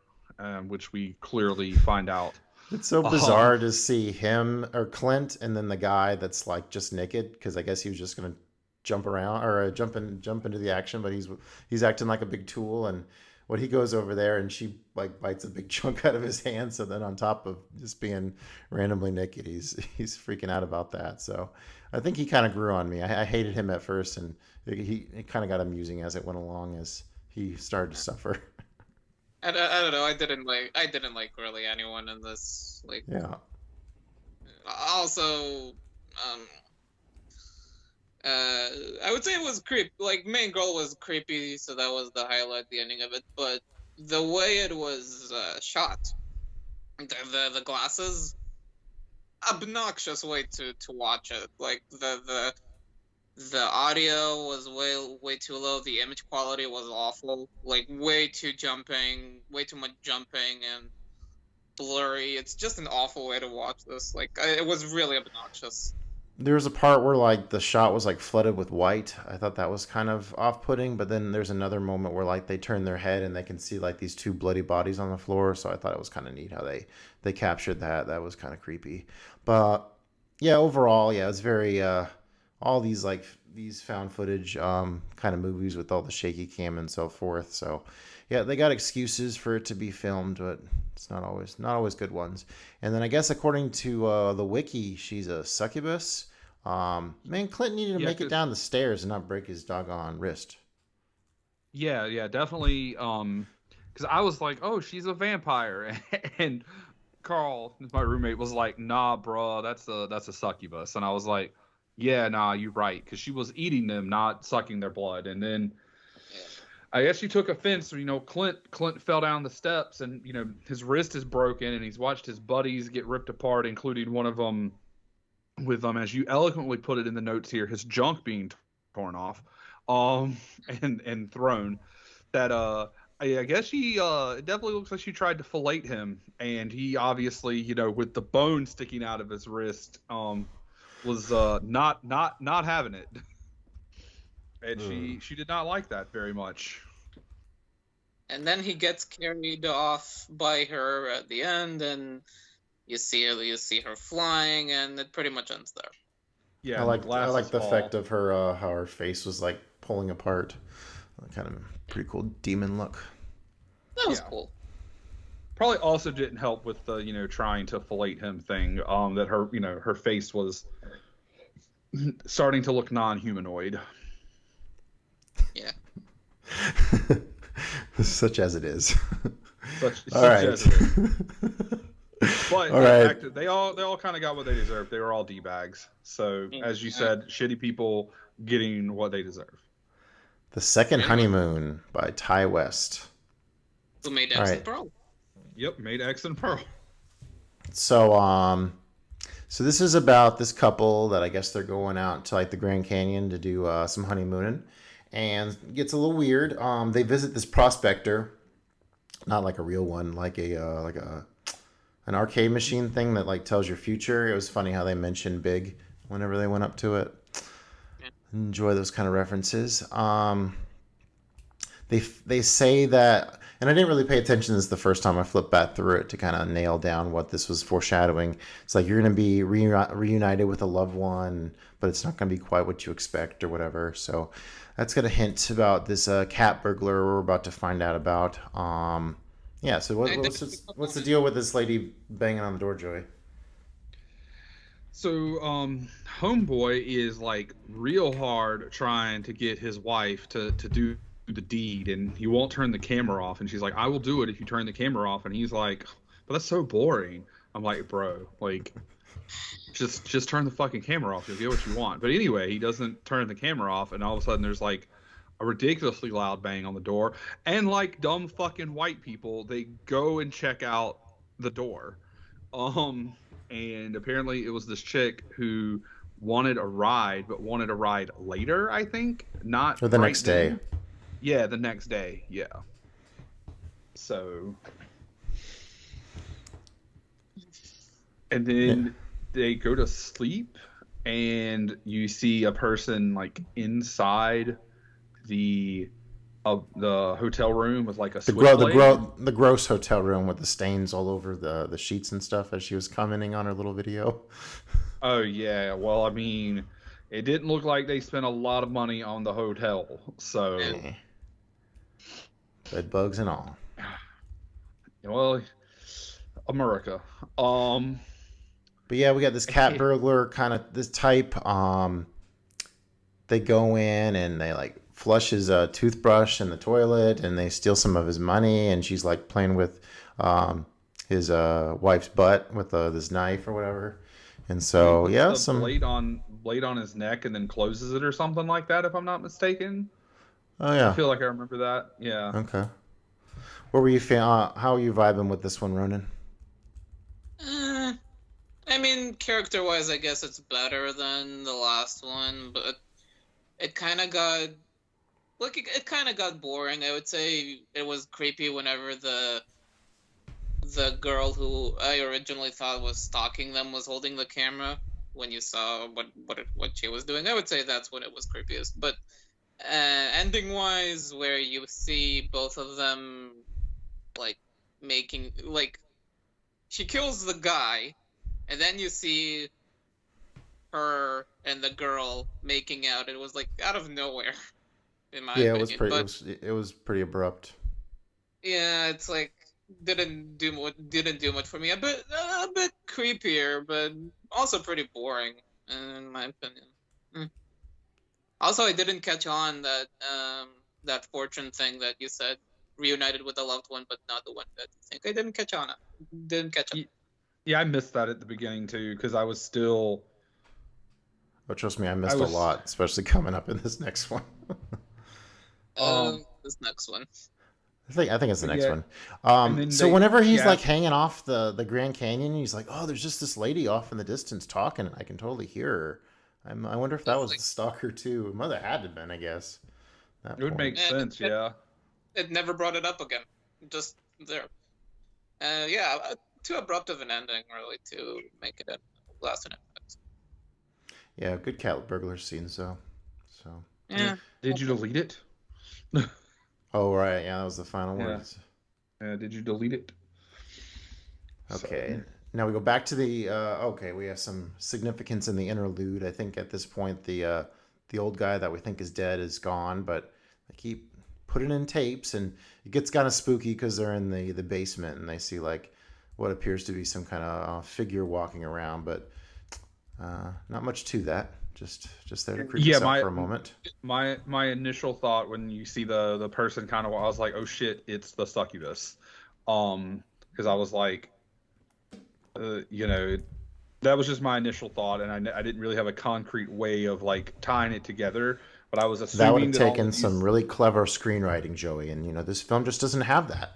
which we clearly find out. It's so bizarre to see him or Clint and then the guy that's like just naked, because I guess he was just gonna jump around or jump into the action, but he's acting like a big tool, and when he goes over there and she like bites a big chunk out of his hand, so then on top of just being randomly naked, he's freaking out about that. So I think he kind of grew on me. I hated him at first, and it kind of got amusing as it went along as he started to suffer. I don't know. I didn't like really anyone in this. Like, yeah. Also, I would say it was creepy. Like, main girl was creepy, so that was the highlight, the ending of it. But the way it was shot, the glasses, obnoxious way to watch it. Like the audio was way too low. The image quality was awful. Like way too much jumping and blurry. It's just an awful way to watch this. Like it was really obnoxious. There was a part where like the shot was like flooded with white. I thought that was kind of off-putting, but then there's another moment where like they turn their head and they can see like these two bloody bodies on the floor. So I thought it was kind of neat how they captured that. That was kind of creepy. But yeah, overall, yeah, it's very all these found footage kind of movies with all the shaky cam and so forth. So yeah, they got excuses for it to be filmed, but it's not always good ones. And then I guess according to the wiki, she's a succubus. Man, Clint needed to Yeah, make it 'cause- down the stairs and not break his doggone wrist. Yeah, definitely. Because I was like, oh, she's a vampire, and Carl, my roommate, was like, nah, bro, that's a succubus, and I was like, yeah, nah, you're right, because she was eating them, not sucking their blood, and then I guess she took offense. Clint fell down the steps, and his wrist is broken, and he's watched his buddies get ripped apart, including one of them with as you eloquently put it in the notes here, his junk being torn off, and thrown. That I guess she it definitely looks like she tried to fillet him, and he obviously with the bone sticking out of his wrist was not having it, and she did not like that very much. And then he gets carried off by her at the end, and you see her flying, and it pretty much ends there. Yeah, I like the fall. effect of her how her face was like pulling apart. Kind of pretty cool demon look. That was Yeah. cool. Probably also didn't help with the trying to fillet him thing. That her her face was starting to look non-humanoid. Yeah. Such as it is. Such All right. as it is. But All right. they all kind of got what they deserved. They were all D-bags. So as you said, shitty people getting what they deserve. The Second Honeymoon by Ty West. Who made All X right. and Pearl? Yep, made X and Pearl. So so this is about this couple that I guess they're going out to like the Grand Canyon to do some honeymooning, and it gets a little weird. They visit this prospector, not like a real one, like an arcade machine thing that like tells your future. It was funny how they mentioned Big whenever they went up to it. Enjoy those kind of references. They say that, and I didn't really pay attention to this the first time I flipped back through it to kind of nail down what this was foreshadowing. It's like you're going to be reunited with a loved one, but it's not going to be quite what you expect or whatever. So that's got a hint about this cat burglar we're about to find out about. Yeah, so what's the deal with this lady banging on the door, Joey? So, homeboy is like real hard trying to get his wife to do the deed, and he won't turn the camera off. And she's like, "I will do it if you turn the camera off." And he's like, "But that's so boring." I'm like, "Bro, like, just turn the fucking camera off. You'll get what you want." But anyway, he doesn't turn the camera off, and all of a sudden there's like a ridiculously loud bang on the door, and like dumb fucking white people, they go and check out the door. And apparently it was this chick who wanted a ride, but wanted a ride later, I think. Not Or the right next day. then. Yeah, the next day, yeah. So... And then they go to sleep, and you see a person, like, inside the hotel room with, like, a switchblade. The gross hotel room with the stains all over the sheets and stuff as she was commenting on her little video. Oh, yeah. Well, I mean, it didn't look like they spent a lot of money on the hotel. So, Bed bugs and all. well, America. But yeah, we got this cat burglar kind of this type. They go in and they like flush his toothbrush in the toilet, and they steal some of his money, and she's like playing with his wife's butt with this knife or whatever. And so He puts yeah, the some blade on his neck and then closes it or something like that, if I'm not mistaken. oh yeah, I feel like I remember that. Yeah. okay. What were you how are you vibing with this one, Ronan? I I mean, character-wise, I guess it's better than the last one, but it kind of got it kind of got boring. I would say it was creepy whenever the girl who I originally thought was stalking them was holding the camera. When you saw what she was doing, I would say that's when it was creepiest. But ending-wise, where you see both of them like making she kills the guy, and then you see her and the girl making out. It was like out of nowhere, in my Yeah, opinion. But it was pretty abrupt. yeah, it's like didn't do much for me. A bit creepier, but also pretty boring, in my opinion. Mm. Also, I didn't catch on that fortune thing that you said, reunited with a loved one, but not the one that you think. I didn't catch on it. Didn't catch on. Yeah, I missed that at the beginning too, because I was still. But trust me, I missed a lot, especially coming up in this next one. This next one. I think it's the next one. then whenever he's like hanging off the Grand Canyon, he's like, "Oh, there's just this lady off in the distance talking, and I can totally hear her." I wonder if that was the stalker too. It mother had to have been, I guess. It would make sense, yeah. It never brought it up again. Just there. Yeah, too abrupt of an ending, really, to make it last an episode. Yeah, good cat burglar scene, so. Yeah. Did you delete it? Oh, right. Yeah, that was the final words. Yeah, did you delete it? Okay. Now we go back to the... okay, we have some significance in the interlude. I think at this point the old guy that we think is dead is gone, but they keep putting in tapes, and it gets kind of spooky because they're in the basement, and they see like what appears to be some kind of figure walking around, but not much to that. Just there to creep us out for a moment. My initial thought when you see the person kind of, I was like, oh shit, it's the succubus, because I was like, that was just my initial thought, and I didn't really have a concrete way of like tying it together, but I was assuming that would have taken some really clever screenwriting, Joey, and this film just doesn't have that.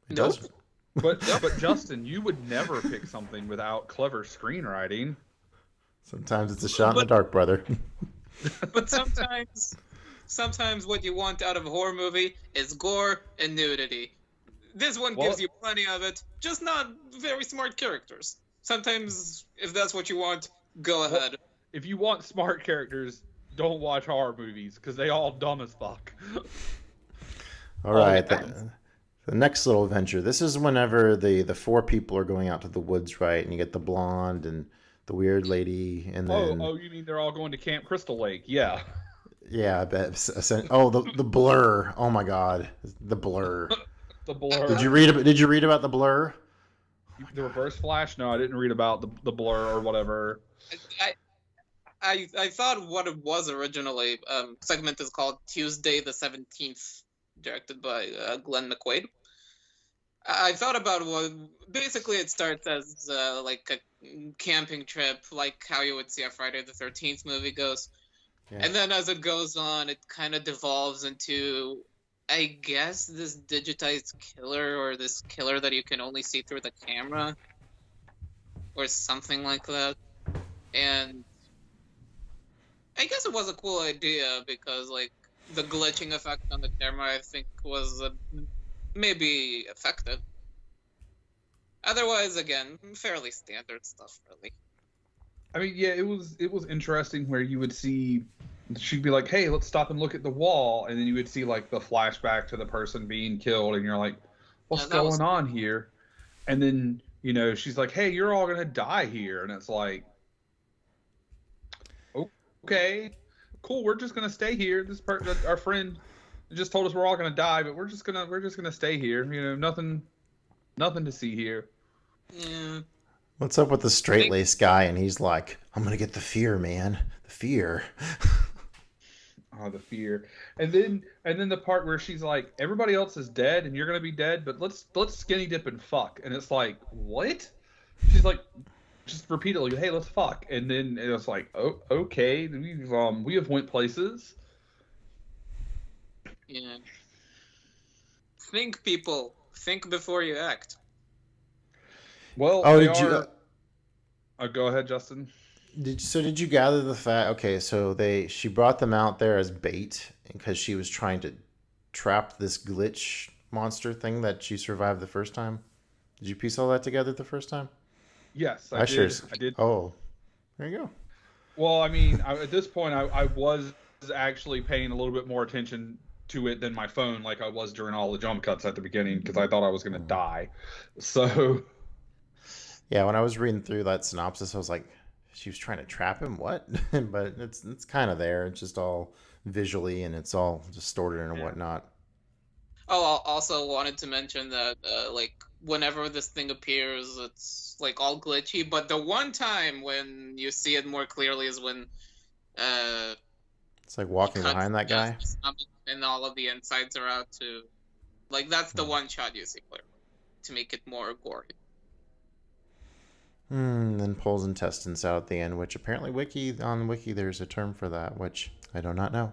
It doesn't. But Justin, you would never pick something without clever screenwriting. Sometimes it's a shot in the dark, brother. But sometimes what you want out of a horror movie is gore and nudity. This one gives you plenty of it, just not very smart characters. Sometimes, if that's what you want, go ahead. If you want smart characters, don't watch horror movies, because they all dumb as fuck. All right, the next little adventure. This is whenever the four people are going out to the woods, right? And you get the blonde and the weird lady, and then... Oh, you mean they're all going to Camp Crystal Lake? Yeah. Yeah, I bet. Oh, the blur. Oh my God, the blur. The blur. Did you read about the blur? The reverse flash? No, I didn't read about the blur or whatever. I thought what it was originally. Segment is called Tuesday the 17th, directed by Glenn McQuaid. I thought about what basically it starts as like a camping trip, like how you would see a Friday the 13th movie goes. Yeah. And then as it goes on, it kind of devolves into, I guess, this digitized killer, or this killer that you can only see through the camera, or something like that. And I guess it was a cool idea because, like, the glitching effect on the camera, I think, was maybe effective. Otherwise, again, fairly standard stuff, really. I mean, yeah, it was interesting where you would see, she'd be like, hey, let's stop and look at the wall, and then you would see like the flashback to the person being killed, and you're like, what's going on here? And then, she's like, hey, you're all gonna die here, and it's like, okay, cool, we're just gonna stay here. Our friend just told us we're all gonna die, but we're just gonna stay here. Nothing to see here. Yeah. What's up with the straight-laced guy? And he's like, I'm going to get the fear, man. The fear. Oh, the fear. And then the part where she's like, everybody else is dead and you're going to be dead, but let's skinny dip and fuck. And it's like, what? She's like, just repeatedly, hey, let's fuck. And then it was like, oh, okay. We have went places. Yeah. Think, people. Think before you act. Well, Go ahead, Justin. Did you gather the fact? Okay, so she brought them out there as bait because she was trying to trap this glitch monster thing that she survived the first time. Did you piece all that together the first time? Yes, I I sure. did. I did. Oh, there you go. Well, I mean, at this point, I was actually paying a little bit more attention to it than my phone, like I was during all the jump cuts at the beginning, because I thought I was going to die. So, Yeah, when I was reading through that synopsis, I was like, she was trying to trap him. What? But it's kind of there. It's just all visually and it's all distorted and whatnot. Oh, I also wanted to mention that, like, whenever this thing appears, it's like all glitchy. But the one time when you see it more clearly is when It's like walking behind that guy. and all of the insides are out too. Like, that's the one shot you see clearly to make it more gory. Then pulls intestines out at the end, which apparently on Wiki there's a term for that, which I do not know.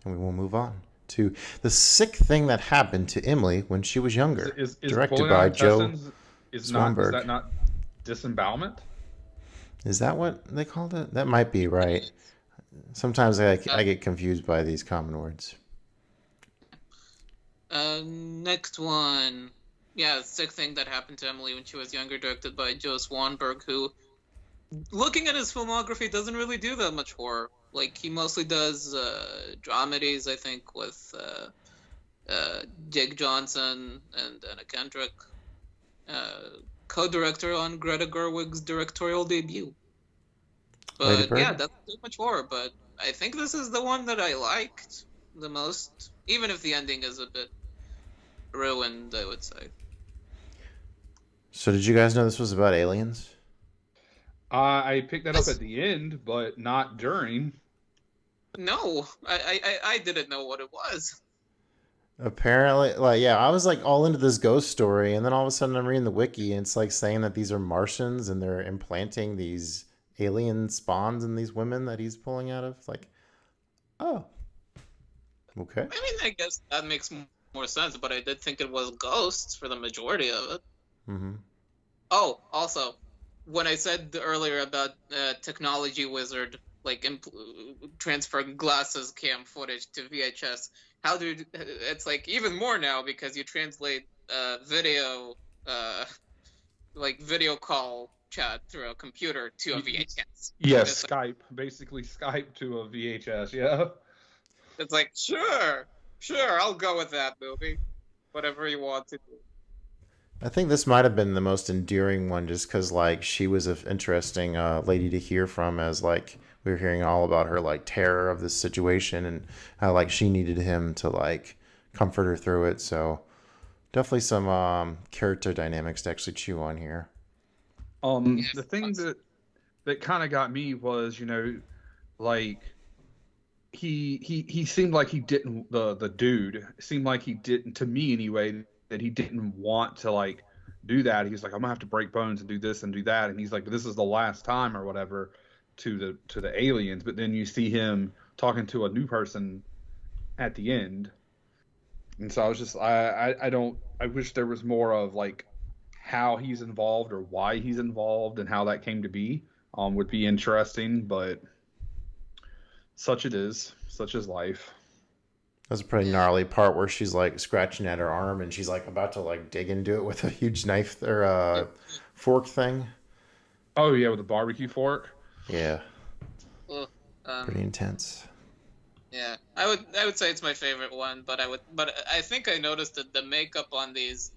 And we will move on to the sick thing that happened to Emily when she was younger. is directed pulling by out Joe intestines is that not disembowelment? Is that what they called it? That might be right. Sometimes I get confused by these common words. Next one. Yeah, sick thing that happened to Emily when she was younger, directed by Joe Swanberg, who, looking at his filmography, doesn't really do that much horror. Like, he mostly does dramedies, I think, with Jake Johnson and Anna Kendrick. Co-director on Greta Gerwig's directorial debut. But yeah, that's too much horror, but I think this is the one that I liked the most, even if the ending is a bit ruined, I would say. So did you guys know this was about aliens? I picked that up at the end, but not during. No, I didn't know what it was. Apparently, I was like all into this ghost story, and then all of a sudden I'm reading the wiki, and it's like saying that these are Martians, and they're implanting these alien spawns in these women that he's pulling out of. It's like, oh, okay. I mean, I guess that makes more sense, but I did think it was ghosts for the majority of it. Mm-hmm. Oh, also, when I said earlier about Technology Wizard, like transferring glasses cam footage to VHS, it's like even more now because you translate video, like video call chat through a computer to a VHS. Yes, Skype, basically Skype to a VHS. Yeah. It's like sure, I'll go with that movie, whatever you want to do. I think this might have been the most endearing one, just because like she was an interesting lady to hear from, as like we were hearing all about her like terror of this situation and how like she needed him to like comfort her through it. So definitely some character dynamics to actually chew on here. The thing that kind of got me was, like he seemed like he didn't, the dude seemed like he didn't, to me anyway, that he didn't want to like do that. He was like, I'm gonna have to break bones and do this and do that, and he's like, this is the last time or whatever to the aliens. But then you see him talking to a new person at the end, and so I was just I wish there was more of like how he's involved or why he's involved and how that came to be. Would be interesting, but such is life. That's a pretty gnarly part where she's like scratching at her arm and she's like about to like dig into it with a huge knife or fork thing. Oh yeah, with a barbecue fork. Yeah. Pretty intense. Yeah, I would say it's my favorite one, but I think I noticed that the makeup on these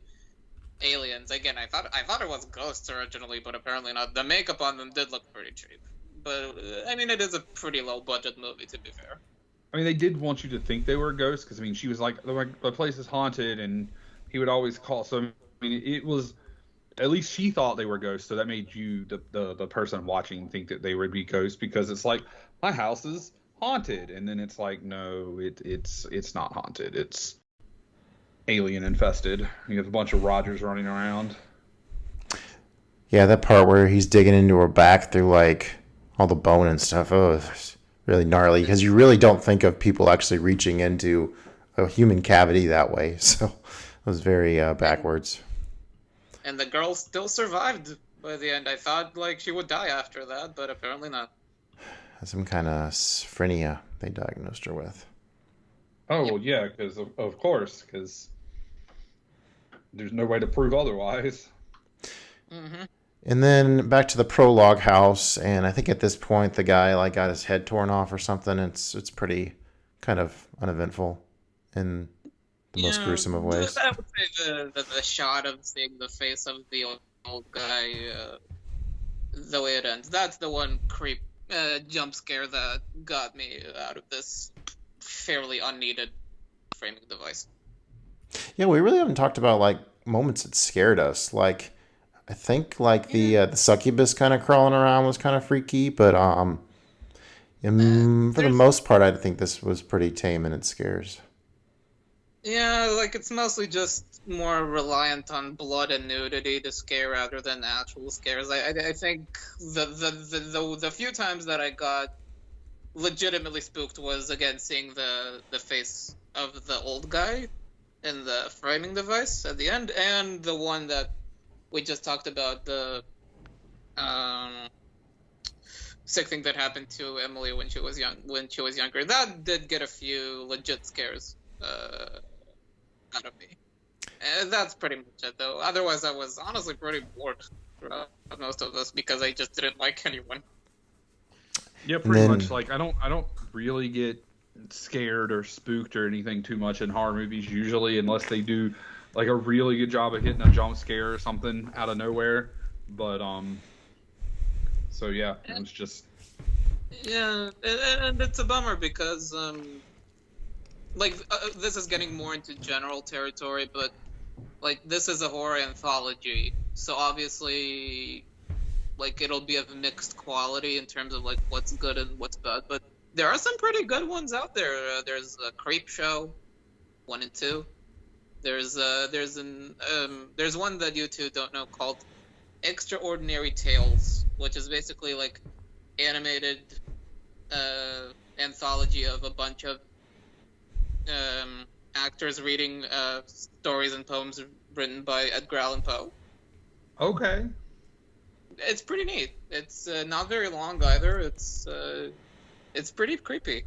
aliens, again, I thought it was ghosts originally, but apparently not. The makeup on them did look pretty cheap. But I mean, it is a pretty low budget movie, to be fair. I mean, they did want you to think they were ghosts, because I mean, she was like, the place is haunted, and he would always call. So I mean, it was, at least she thought they were ghosts, so that made you, the person watching, think that they would be ghosts, because it's like, my house is haunted, and then it's like, no, it's not haunted, it's alien infested. You have a bunch of Rogers running around. Yeah, that part where he's digging into her back through like all the bone and stuff. Oh, it's really gnarly, because you really don't think of people actually reaching into a human cavity that way. So it was very backwards. And the girl still survived By the end, I thought like she would die after that, but apparently not. Some kind of schizophrenia they diagnosed her with. Oh, well, yeah, because of course, because there's no way to prove otherwise. Mm-hmm. And then back to the prologue house, and I think at this point the guy like got his head torn off or something. It's pretty kind of uneventful in the most gruesome of ways. I would say the shot of seeing the face of the old guy, the way it ends, that's the one jump scare that got me out of this fairly unneeded framing device. Yeah, we really haven't talked about like moments that scared us. Like I think like the succubus kind of crawling around was kind of freaky, but for the most part, I think this was pretty tame in its scares. Yeah, like it's mostly just more reliant on blood and nudity to scare rather than actual scares. I think the few times that I got legitimately spooked was again seeing the face of the old guy in the framing device at the end, and the one that we just talked about, the sick thing that happened to Emily when she was younger. That did get a few legit scares out of me. And that's pretty much it, though. Otherwise, I was honestly pretty bored throughout most of this because I just didn't like anyone. Yeah, pretty much. Like I don't really get scared or spooked or anything too much in horror movies usually, unless they do like a really good job of hitting a jump scare or something out of nowhere. But so yeah, it was just and it's a bummer because this is getting more into general territory, but like this is a horror anthology, so obviously like it'll be of mixed quality in terms of like what's good and what's bad, but there are some pretty good ones out there. There's a Creep Show 1 and 2. There's one that you two don't know called Extraordinary Tales, which is basically like animated anthology of a bunch of actors reading stories and poems written by Edgar Allan Poe. okay. It's pretty neat. It's not very long either. It's pretty creepy.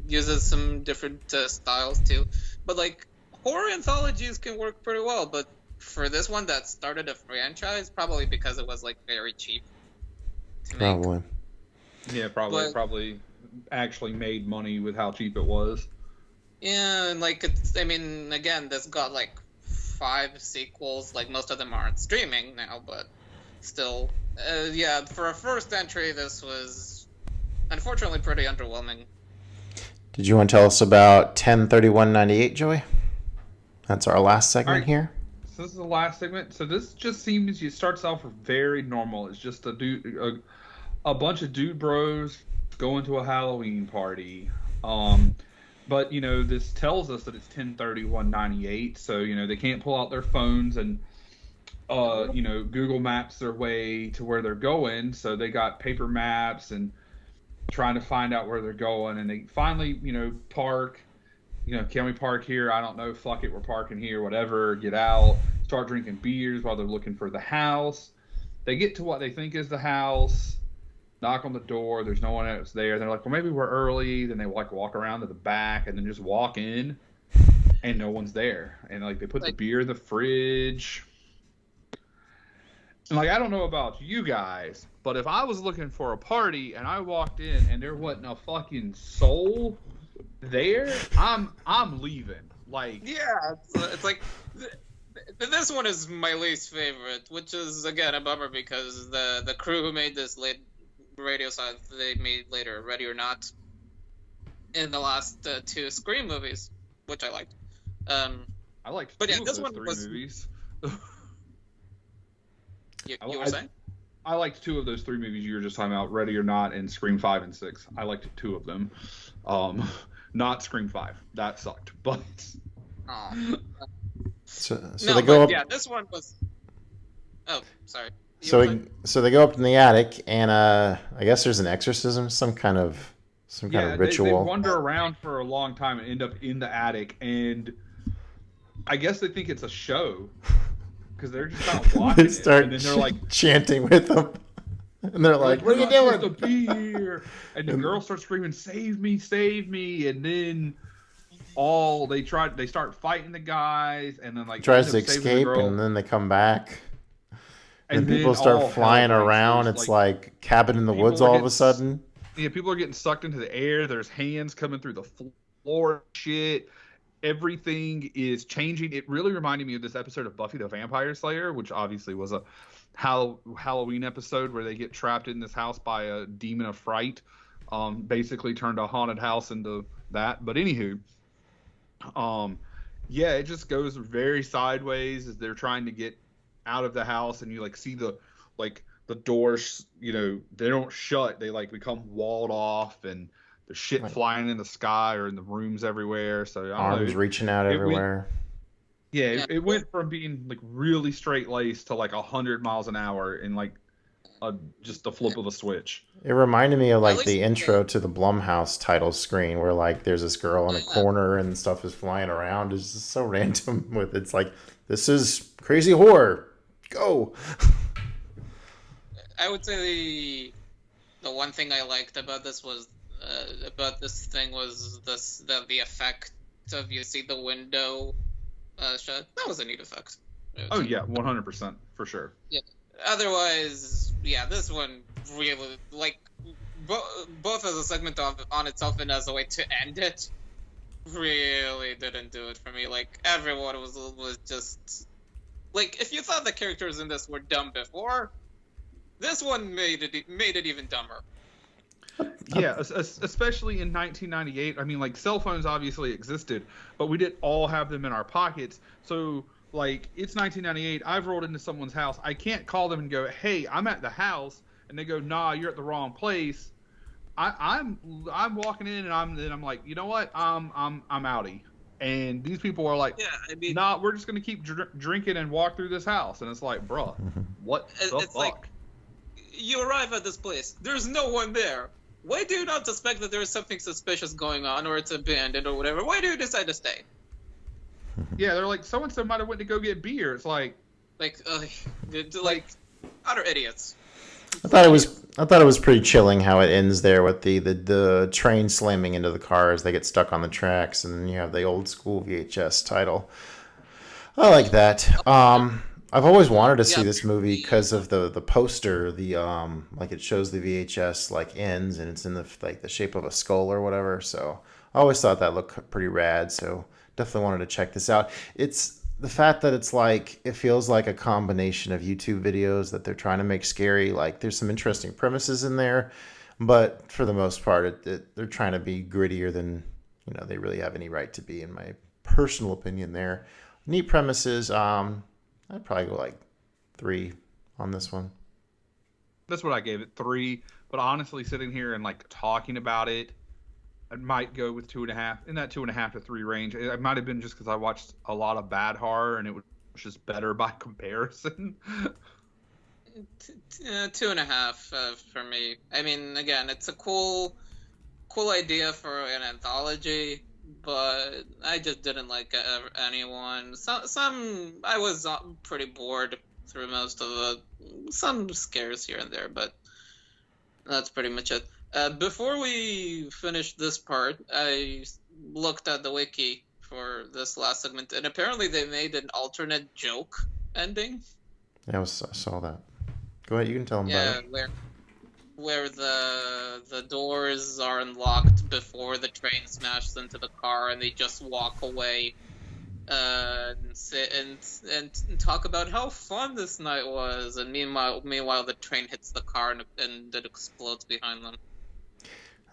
Uses some different styles too, but like horror anthologies can work pretty well. But for this one that started a franchise, probably because it was like very cheap to make. Probably. Yeah, probably actually made money with how cheap it was. Yeah, and like I mean, again, this got like 5 sequels. Like most of them aren't streaming now, but still, yeah. For a first entry, this was unfortunately pretty underwhelming. Did you want to tell us about 10/31/98, Joey? That's our last segment All right. here. So this is the last segment. So this just seems it starts off very normal. It's just a bunch of dude bros going to a Halloween party. But you know this tells us that it's 10/31/98. So you know they can't pull out their phones and you know Google Maps their way to where they're going. So they got paper maps and trying to find out where they're going, and they finally, you know, park. You know, can we park here? I don't know. Fuck it, we're parking here. Whatever. Get out. Start drinking beers while they're looking for the house. They get to what they think is the house. Knock on the door. There's no one else there. They're like, well, maybe we're early. Then they like walk around to the back and then just walk in, and no one's there. And like they put the beer in the fridge. And like I don't know about you guys, but if I was looking for a party and I walked in and there wasn't a fucking soul there, I'm leaving. Like yeah, it's like this one is my least favorite, which is again a bummer because the crew who made this radio side they made later Ready or Not in the last 2 Scream movies, which I liked. I liked but two yeah, of this those one 3 was. movies. You were saying? I liked 2 of those 3 movies you were just talking about, Ready or Not and Scream 5 and 6. I liked 2 of them. Not Scream 5. That sucked. But So no, they go up. Yeah, this one was. Oh, sorry. So they go up in the attic, and I guess there's an exorcism, some kind of ritual. They wander around for a long time and end up in the attic, and I guess they think it's a show. because they're just kind of watching They start and then they're like chanting with them. And they're like, what are you "We're not doing? supposed to be here!" And the girl starts screaming, "Save me, save me!" And then they start fighting the guys, and then like Tries to end up saving the escape, girl. and then they come back. And And then people all start hell flying breaks around. loose. It's like Cabin in the people Woods are all of a getting sudden. Yeah, people are getting sucked into the air. There's hands coming through the floor and shit. Everything is changing. It really reminded me of this episode of Buffy the Vampire Slayer, which obviously was a Halloween episode where they get trapped in this house by a demon of fright. Basically turned a haunted house into that. But anywho, yeah, it just goes very sideways as they're trying to get out of the house, and you like see the doors, they don't shut. They like become walled off, and there's shit flying in the sky or in the rooms everywhere. So I don't Arms know. reaching out everywhere. It went from being like really straight laced to like 100 miles an hour in like just the flip of a switch. It reminded me of like least- the intro to the Blumhouse title screen where like there's this girl in a corner and stuff is flying around. It's just so random with it's like, this is crazy horror. Go. I would say the one thing I liked about this was the effect of you see the window shut. That was a neat effect. Oh yeah, 100% for sure. Yeah. Otherwise, yeah, this one really like both as a segment on itself and as a way to end it really didn't do it for me. Like everyone was just like, if you thought the characters in this were dumb before, this one made it even dumber. Yeah, especially in 1998. I mean, like, cell phones obviously existed, but we didn't all have them in our pockets. So, like, it's 1998. I've rolled into someone's house. I can't call them and go, "Hey, I'm at the house," and they go, "Nah, you're at the wrong place." I'm walking in, and I'm like, you know what? I'm outie. And these people are like, Yeah, I mean, "Nah, we're just gonna keep drinking and walk through this house." And it's like, bruh, what the it's fuck? like, you arrive at this place. There's no one there. Why do you not suspect that there is something suspicious going on, or it's abandoned, or whatever? Why do you decide to stay? Yeah, they're like, so and so might have went to go get beer. It's like utter idiots. I thought it was pretty chilling how it ends there with the train slamming into the car as they get stuck on the tracks, and then you have the old school VHS title. I like that. I've always wanted to see this movie because of the poster. Like it shows the VHS like ends, and it's in the shape of a skull or whatever. So I always thought that looked pretty rad. So definitely wanted to check this out. It's the fact that it's like, it feels like a combination of YouTube videos that they're trying to make scary. Like there's some interesting premises in there, but for the most part, they're trying to be grittier than they really have any right to be, in my personal opinion. There, neat premises. I'd probably go like 3 on this one. that's what I gave it, 3. But honestly, sitting here and like talking about it, I might go with 2.5, in that 2.5 to 3 range. It might have been just because I watched a lot of bad horror and it was just better by comparison. 2.5 for me. I mean, again, it's a cool idea for an anthology, but I just didn't like anyone. Some I was pretty bored through most of it. Some scares here and there, but that's pretty much it. Before we finish this part, I looked at the wiki for this last segment, and apparently they made an alternate joke ending. Yeah, I saw that. Go ahead, you can tell them about it. Where the doors are unlocked before the train smashes into the car, and they just walk away and sit and talk about how fun this night was, and meanwhile the train hits the car and it explodes behind them.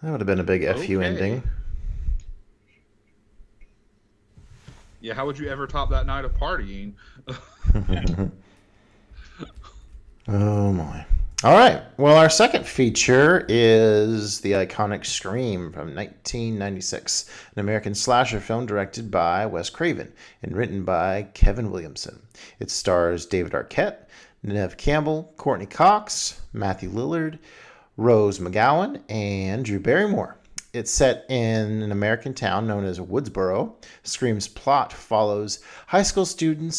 That would have been a big FU ending. Yeah, how would you ever top that night of partying? Oh my. All right. Well, our second feature is the iconic Scream from 1996, an American slasher film directed by Wes Craven and written by Kevin Williamson. It stars David Arquette, Neve Campbell, Courtney Cox, Matthew Lillard, Rose McGowan, and Drew Barrymore. It's set in an American town known as Woodsboro. Scream's plot follows high school student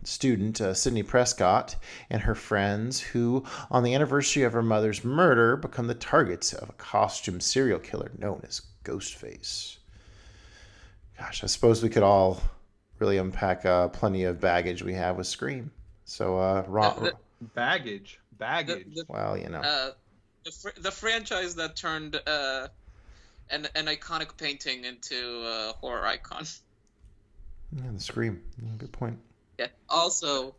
Sydney Prescott and her friends who, on the anniversary of her mother's murder, become the targets of a costume serial killer known as Ghostface. Gosh, I suppose we could all really unpack plenty of baggage we have with Scream. So, Baggage. well, you know. The franchise that turned an iconic painting into a horror icon. Yeah, the Scream. Yeah, good point. Yeah. Also,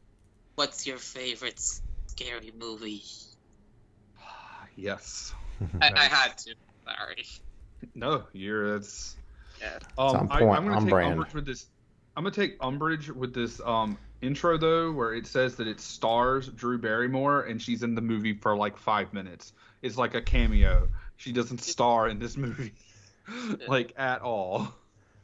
what's your favorite scary movie? Yes. I had to. Sorry. No, it's. Yeah. on point, I'm gonna on take brand. umbrage with this. I'm gonna take umbrage with this intro though, where it says that it stars Drew Barrymore and she's in the movie for like 5 minutes. It's like a cameo. She doesn't star in this movie, like at all.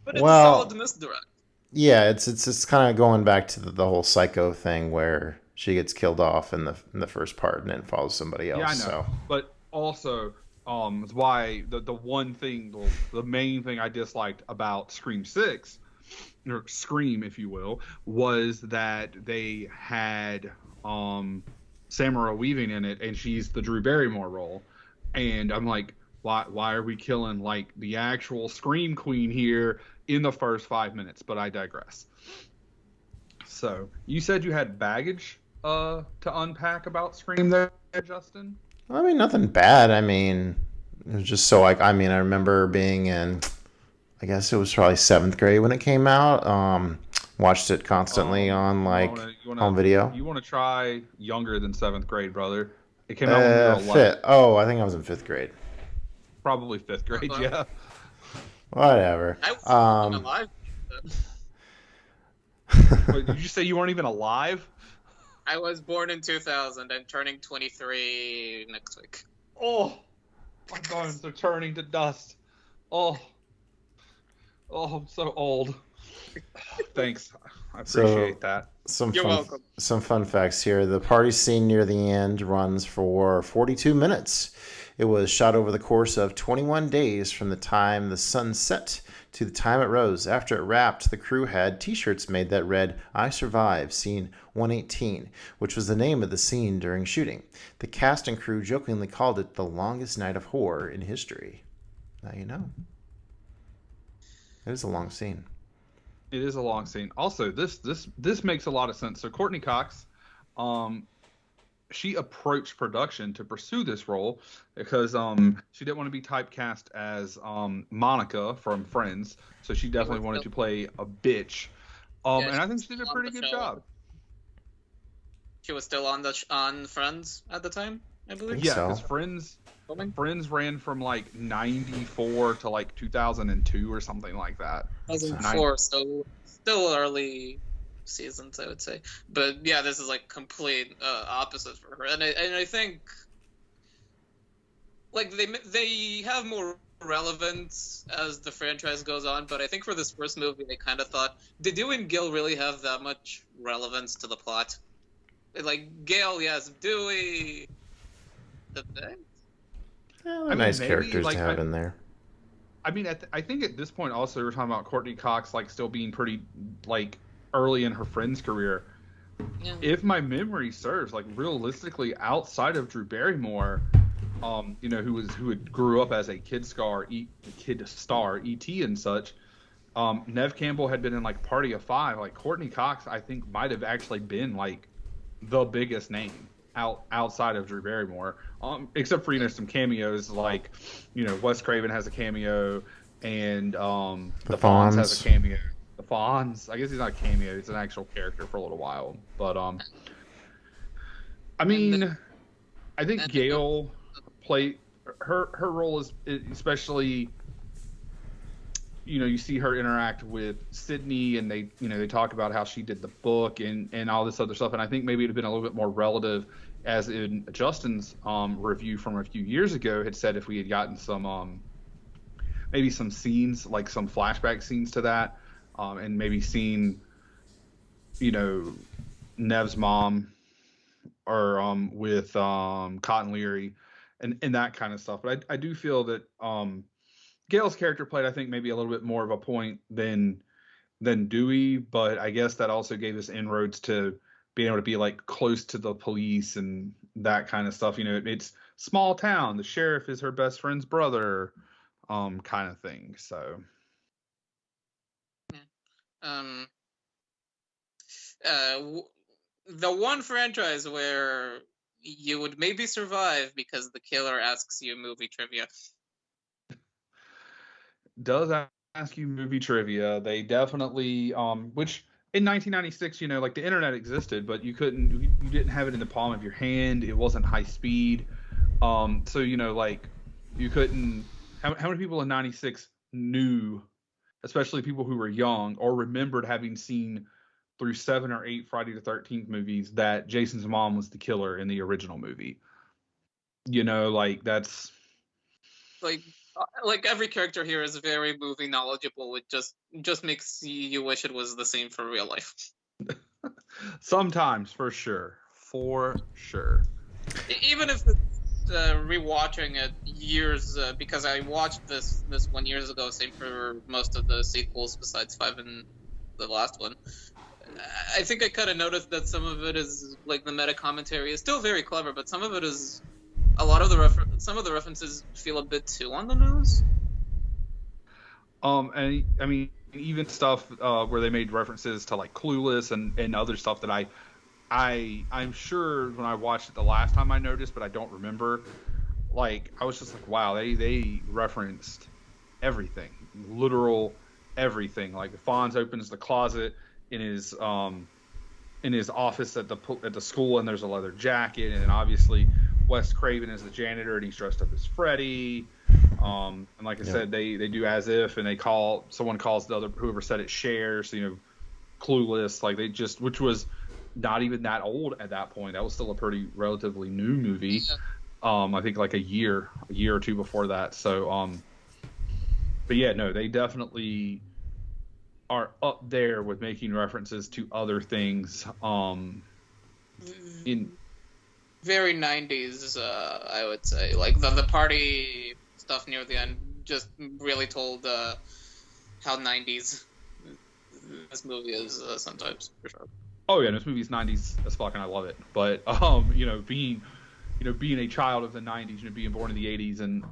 But it's Well- a solid misdirect. Yeah, it's kind of going back to the whole Psycho thing where she gets killed off in the first part and then follows somebody else. Yeah, I know. So But also, it's why the one thing, the main thing I disliked about Scream 6, or Scream, if you will, was that they had Samara Weaving in it, and she's the Drew Barrymore role. And I'm like, why are we killing like the actual Scream Queen here in the first 5 minutes? But I digress. So you said you had baggage to unpack about Scream there, Justin? I mean, nothing bad. I mean, it was just so like I remember being in, I guess it was probably 7th grade when it came out. Watched it constantly on like home video. You want to try younger than 7th grade, brother? It came out when you were 11. Oh, I think I was in 5th grade. Probably 5th grade, yeah. Whatever. I wasn't alive. Wait, did you say you weren't even alive? I was born in 2000 and turning 23 next week. Oh, my bones are turning to dust. Oh, I'm so old. Thanks, I appreciate that. You're welcome. Some fun facts here. The party scene near the end runs for 42 minutes. It was shot over the course of 21 days from the time the sun set to the time it rose. After it wrapped, the crew had t-shirts made that read, "I Survive, Scene 118," which was the name of the scene during shooting. The cast and crew jokingly called it the longest night of horror in history. Now you know. It is a long scene. It is a long scene. Also, this makes a lot of sense. So Courtney Cox, she approached production to pursue this role because she didn't want to be typecast as Monica from Friends, so she definitely wanted to play a bitch. And I think she did a pretty good job. She was still on Friends at the time, I believe. Yeah, so. because Friends ran from like 94 to like 2002 or something like that. 2004, so still early seasons, I would say. But yeah, this is like complete opposite for her, and I think like they have more relevance as the franchise goes on. But I think for this first movie, they kind of thought, did Dewey and Gil really have that much relevance to the plot? Like Gale, yes, Dewey. Nice maybe, characters like, to have in there. I mean, I think at this point also we're talking about Courtney Cox like still being pretty like early in her Friends career. Yeah. If my memory serves, like realistically, outside of Drew Barrymore, who had grew up as a kid star, E.T. and such, Nev Campbell had been in like Party of Five. Like Courtney Cox, I think might have actually been like the biggest name outside of Drew Barrymore, except for some cameos like Wes Craven has a cameo and the Fonz has a cameo. The Fonz, I guess he's not a cameo; he's an actual character for a little while. But I mean, I think Gale played her role is especially. You see her interact with Sydney, and they talk about how she did the book and all this other stuff. And I think maybe it'd have been a little bit more relative, as in Justin's review from a few years ago had said, if we had gotten some maybe some scenes, like some flashback scenes to that, and maybe seen Nev's mom or with Cotton Leary and that kind of stuff. But I do feel that Gale's character played, I think, maybe a little bit more of a point than Dewey, but I guess that also gave us inroads to being able to be like close to the police and that kind of stuff. You know, it's small town. The sheriff is her best friend's brother, kind of thing. So, the one franchise where you would maybe survive because the killer asks you movie trivia. does ask you movie trivia. They definitely, which in 1996, you know, like the internet existed, but you didn't have it in the palm of your hand. It wasn't high speed. So, you know, like you couldn't, how many people in 96 knew, especially people who were young or remembered having seen through 7 or 8 Friday the 13th movies that Jason's mom was the killer in the original movie? You know, like that's like every character here is very movie knowledgeable. It just makes you wish it was the same for real life. sometimes, for sure. Even if it's rewatching it years, because I watched this one years ago. Same for most of the sequels besides 5 and the last one. I think I kind of noticed that some of it is like the meta commentary is still very clever, but some of it is some of the references feel a bit too on the nose. And I mean, even stuff where they made references to like Clueless and other stuff that I'm sure when I watched it the last time I noticed, but I don't remember. Like I was just like, wow, they referenced everything, literal everything. Like Fonz opens the closet in his office at the school, and there's a leather jacket, and then obviously Wes Craven is the janitor, and he's dressed up as Freddy. And like I said, they do As If, and someone calls the other, whoever said it, Cher. So, you know, Clueless, like they just, which was not even that old at that point. That was still a pretty relatively new movie. I think like a year or two before that. So, but yeah, no, they definitely are up there with making references to other things. In very 90s, I would say. Like the party stuff near the end just really told how 90s this movie is sometimes, for sure. Oh yeah, this movie's 90s as fuck, and I love it. But being a child of the 90s, being born in the 80s, and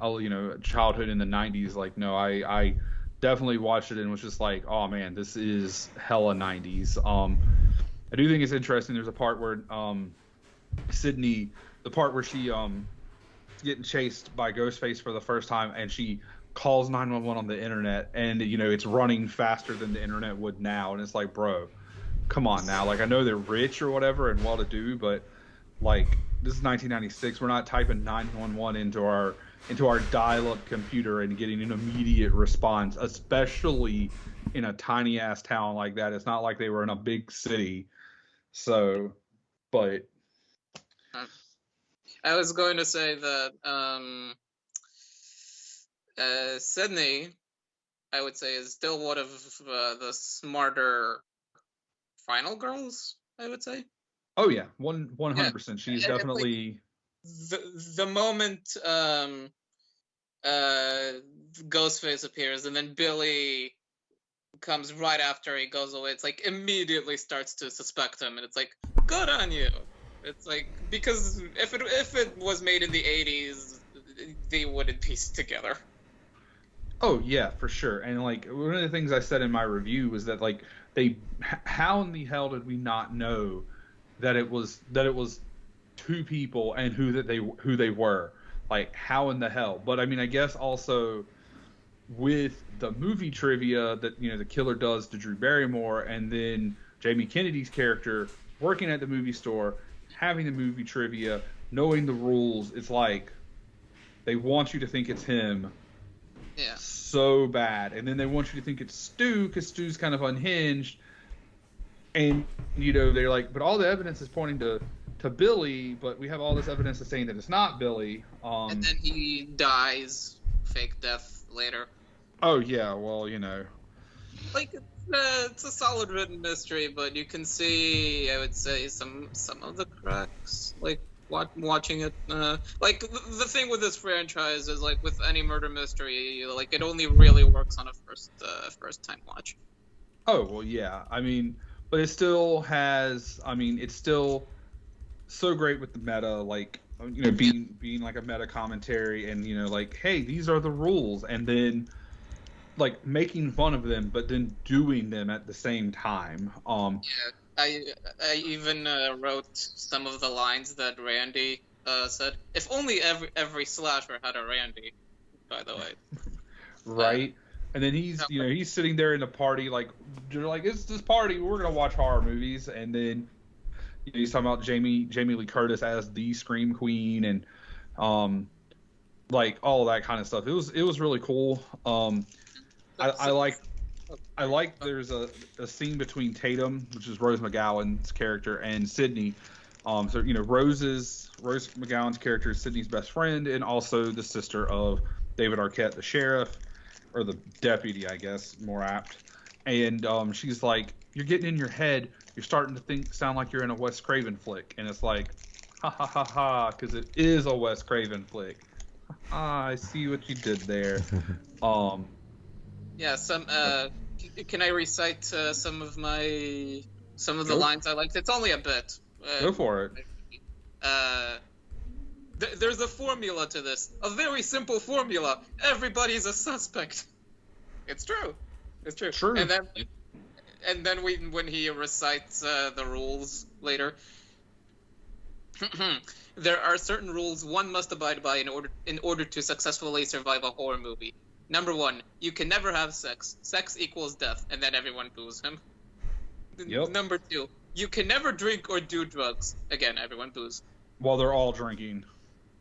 childhood in the 90s, like no, I definitely watched it and was just like, oh man, this is hella 90s. I do think it's interesting. There's a part where Sydney, the part where she is getting chased by Ghostface for the first time, and she calls 911 on the internet, and it's running faster than the internet would now, and it's like, bro, come on now. Like, I know they're rich or whatever and well-to-do, but like, this is 1996. We're not typing 911 into our dial-up computer and getting an immediate response, especially in a tiny ass town like that. It's not like they were in a big city. So, but I was going to say that Sydney, I would say, is still one of the smarter final girls, I would say. Oh yeah, 100%. She's definitely the moment Ghostface appears and then Billy comes right after he goes away. It's like immediately starts to suspect him, and it's like, good on you. It's like, because if it was made in the 80s, they wouldn't piece it together. Oh yeah, for sure. And like, one of the things I said in my review was that like how in the hell did we not know that it was two people and who they were? Like, how in the hell? But I mean, I guess also with the movie trivia that the killer does to Drew Barrymore, and then Jamie Kennedy's character working at the movie store, having the movie trivia, knowing the rules, it's like they want you to think it's him. Yeah. So bad. And then they want you to think it's Stu, because Stu's kind of unhinged. And, they're like, but all the evidence is pointing to Billy, but we have all this evidence that's saying that it's not Billy. And then he dies, fake death later. Oh, yeah, well, Like, it's a solid written mystery, but you can see, I would say, some of the cracks. Like, watching it. Like the thing with this franchise is like with any murder mystery, like it only really works on a first time watch. Oh well, yeah. I mean, but it still has. I mean, it's still so great with the meta, like being like a meta commentary, and like, hey, these are the rules, and then like making fun of them, but then doing them at the same time. Yeah, I even wrote some of the lines that Randy said. If only every slasher had a Randy, by the way. Right. And then he's sitting there in the party, like, they're like, it's this party, we're gonna watch horror movies, and then he's talking about Jamie Lee Curtis as the Scream Queen, and like all of that kind of stuff. It was really cool. I like there's a scene between Tatum, which is Rose McGowan's character, and Sydney. So Rose McGowan's character is Sydney's best friend, and also the sister of David Arquette, the sheriff, or the deputy, I guess, more apt. And she's like, you're getting in your head. You're starting to sound like you're in a Wes Craven flick. And it's like, ha ha ha ha, because it is a Wes Craven flick. I see what you did there. Yeah, can I recite some of the lines I liked? It's only a bit. Go for it. There's a formula to this. A very simple formula. Everybody's a suspect. It's true. It's true. True. And then when he recites the rules later, there are certain rules one must abide by in order to successfully survive a horror movie. Number 1, you can never have sex. Sex equals death, and then everyone boos him. Yep. Number 2, you can never drink or do drugs. Again, everyone boos. While they're all drinking.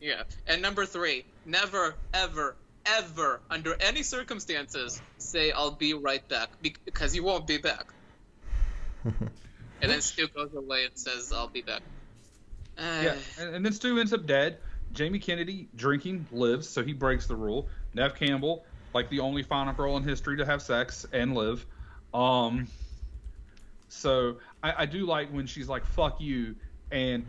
Yeah. And number 3, never, ever, ever, under any circumstances, say, I'll be right back, because you won't be back. And then Stu goes away and says, I'll be back. Yeah, and then Stu ends up dead. Jamie Kennedy, drinking, lives, so he breaks the rule. Neve Campbell, like the only final girl in history to have sex and live. So I do like when she's like, fuck you, and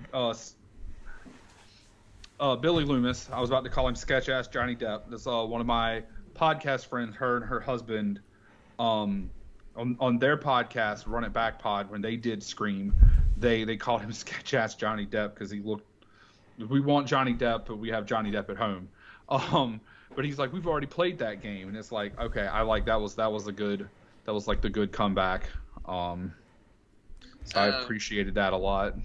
Billy Loomis, I was about to call him sketch-ass Johnny Depp. That's one of my podcast friends, her and her husband, on their podcast, Run It Back Pod, when they did Scream, they called him sketch-ass Johnny Depp because he looked, we want Johnny Depp, but we have Johnny Depp at home. But he's like, we've already played that game, and it's like, okay, I like that was like the good comeback. So I appreciated that a lot.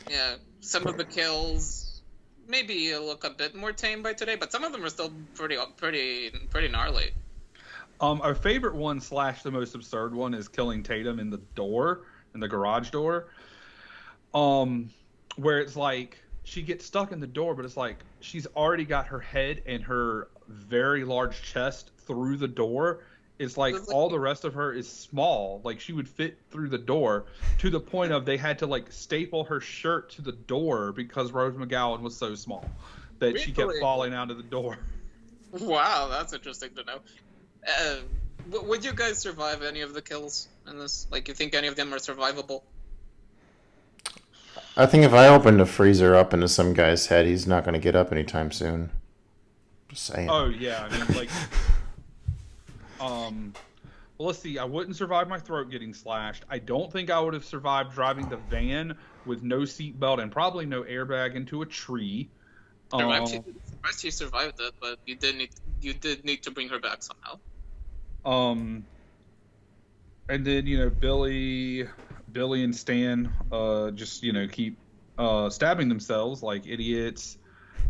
Yeah, some of the kills maybe look a bit more tame by today, but some of them are still pretty gnarly. Our favorite one / the most absurd one is killing Tatum in the garage door. Where it's like she gets stuck in the door, but it's like she's already got her head and her very large chest through the door. It's like all the rest of her is small. Like she would fit through the door, to the point of they had to like staple her shirt to the door because Rose McGowan was so small that she kept falling out of the door. Wow, that's interesting to know. Would you guys survive any of the kills in this? Like, you think any of them are survivable? I think if I open the freezer up into some guy's head, he's not going to get up anytime soon. Just saying. Oh, yeah. I mean, like... well, let's see. I wouldn't survive my throat getting slashed. I don't think I would have survived driving the van with no seatbelt and probably no airbag into a tree. Actually, surprised you survived it, but you did need to bring her back somehow. And then Billy and Stan just keep stabbing themselves like idiots.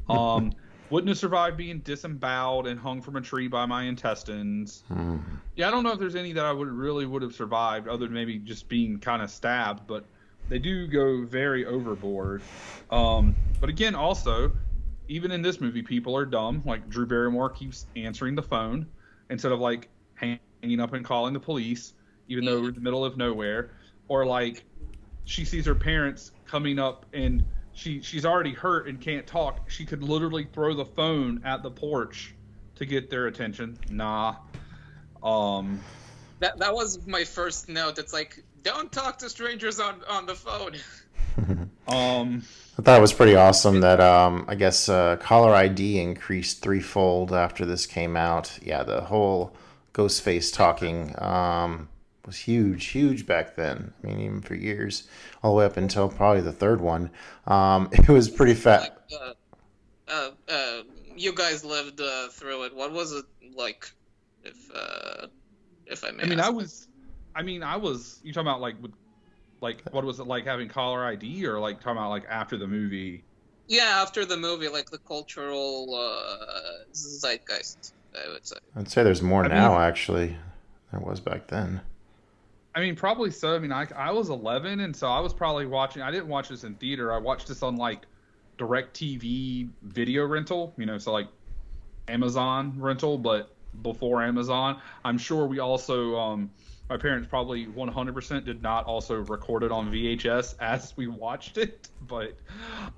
Wouldn't have survived being disemboweled and hung from a tree by my intestines. Yeah, I don't know if there's any that I would have survived, other than maybe just being kind of stabbed, but they do go very overboard. But again, also, even in this movie, people are dumb. Like Drew Barrymore keeps answering the phone instead of like hanging up and calling the police, even though we're in the middle of nowhere. Or like she sees her parents coming up and she's already hurt and can't talk. She could literally throw the phone at the porch to get their attention. Nah. That was my first note. It's like, don't talk to strangers on the phone. I thought it was pretty awesome that I guess caller ID increased threefold after this came out. Yeah, the whole Ghostface talking was huge back then. I mean, even for years, all the way up until probably the third one. It was pretty fat. You guys lived through it. What was it like? If I may. I mean, ask? I was. You talking about like what was it like having caller ID, or like talking about like after the movie? Yeah, after the movie, like the cultural zeitgeist, I would say. I'd say there's more I now, mean- actually. There was back then. I mean, probably so. I mean, I was 11, and so I was probably watching. I didn't watch this in theater. I watched this on like DirecTV video rental. So like Amazon rental, but before Amazon. I'm sure we also. My parents probably 100% did not also record it on VHS as we watched it, but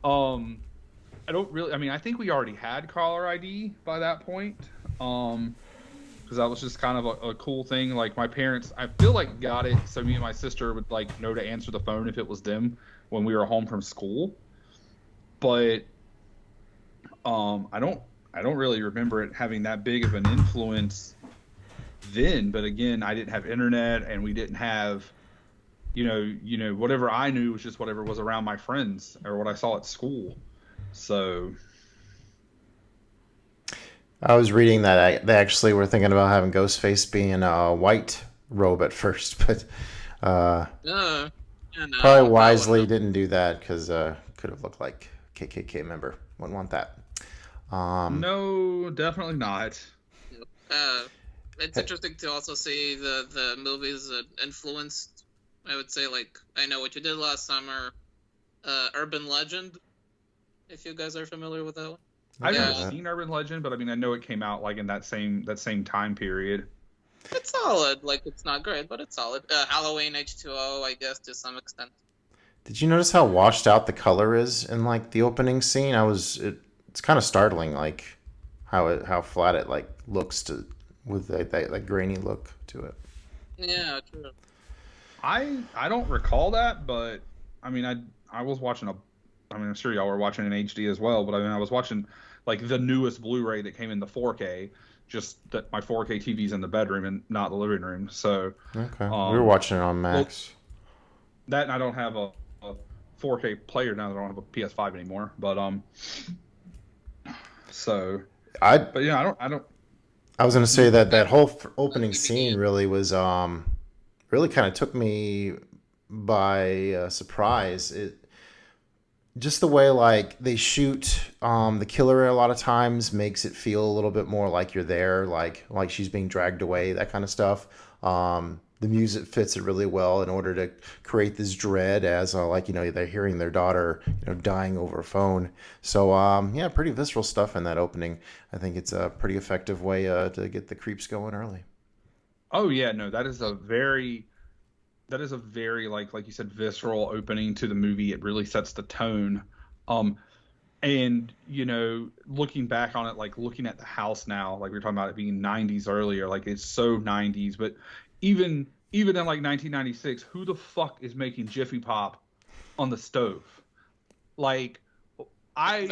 I don't really. I mean, I think we already had caller ID by that point. Because that was just kind of a cool thing. Like my parents, I feel like got it so me and my sister would like know to answer the phone if it was them when we were home from school. But I don't really remember it having that big of an influence then. But again, I didn't have internet, and we didn't have, whatever I knew was just whatever was around my friends or what I saw at school. So. I was reading that they actually were thinking about having Ghostface be in a white robe at first, but No, probably wisely didn't do that because could have looked like KKK member. Wouldn't want that. No, definitely not. It's interesting to also see the movies that influenced. I would say, like, I Know What You Did Last Summer, Urban Legend. If you guys are familiar with that one. I've never seen Urban Legend, but I mean, I know it came out like in that same time period. It's solid. Like, it's not great, but it's solid. Halloween H2O, I guess, to some extent. Did you notice how washed out the color is in like the opening scene? It's kind of startling, like how flat it like looks with that like grainy look to it. Yeah, true. I don't recall that, but I mean, I was watching I'm sure y'all were watching in HD as well, but I mean, I was watching like the newest Blu-ray that came in the 4K. Just that my 4K TV's in the bedroom and not the living room. So okay, we were watching it on Max. That, and I don't have a 4K player now that I don't have a PS5 anymore. But I was gonna say that whole opening scene really was really kind of took me by surprise. Just the way like they shoot the killer a lot of times makes it feel a little bit more like you're there, like she's being dragged away, that kind of stuff. The music fits it really well in order to create this dread as they're hearing their daughter dying over a phone. So yeah, pretty visceral stuff in that opening. I think it's a pretty effective way to get the creeps going early. Oh yeah, no, that is a very like you said, visceral opening to the movie. It really sets the tone. And looking back on it, like looking at the house now, like we were talking about it being 90s earlier, like it's so 90s. But even in like 1996, who the fuck is making Jiffy Pop on the stove? Like we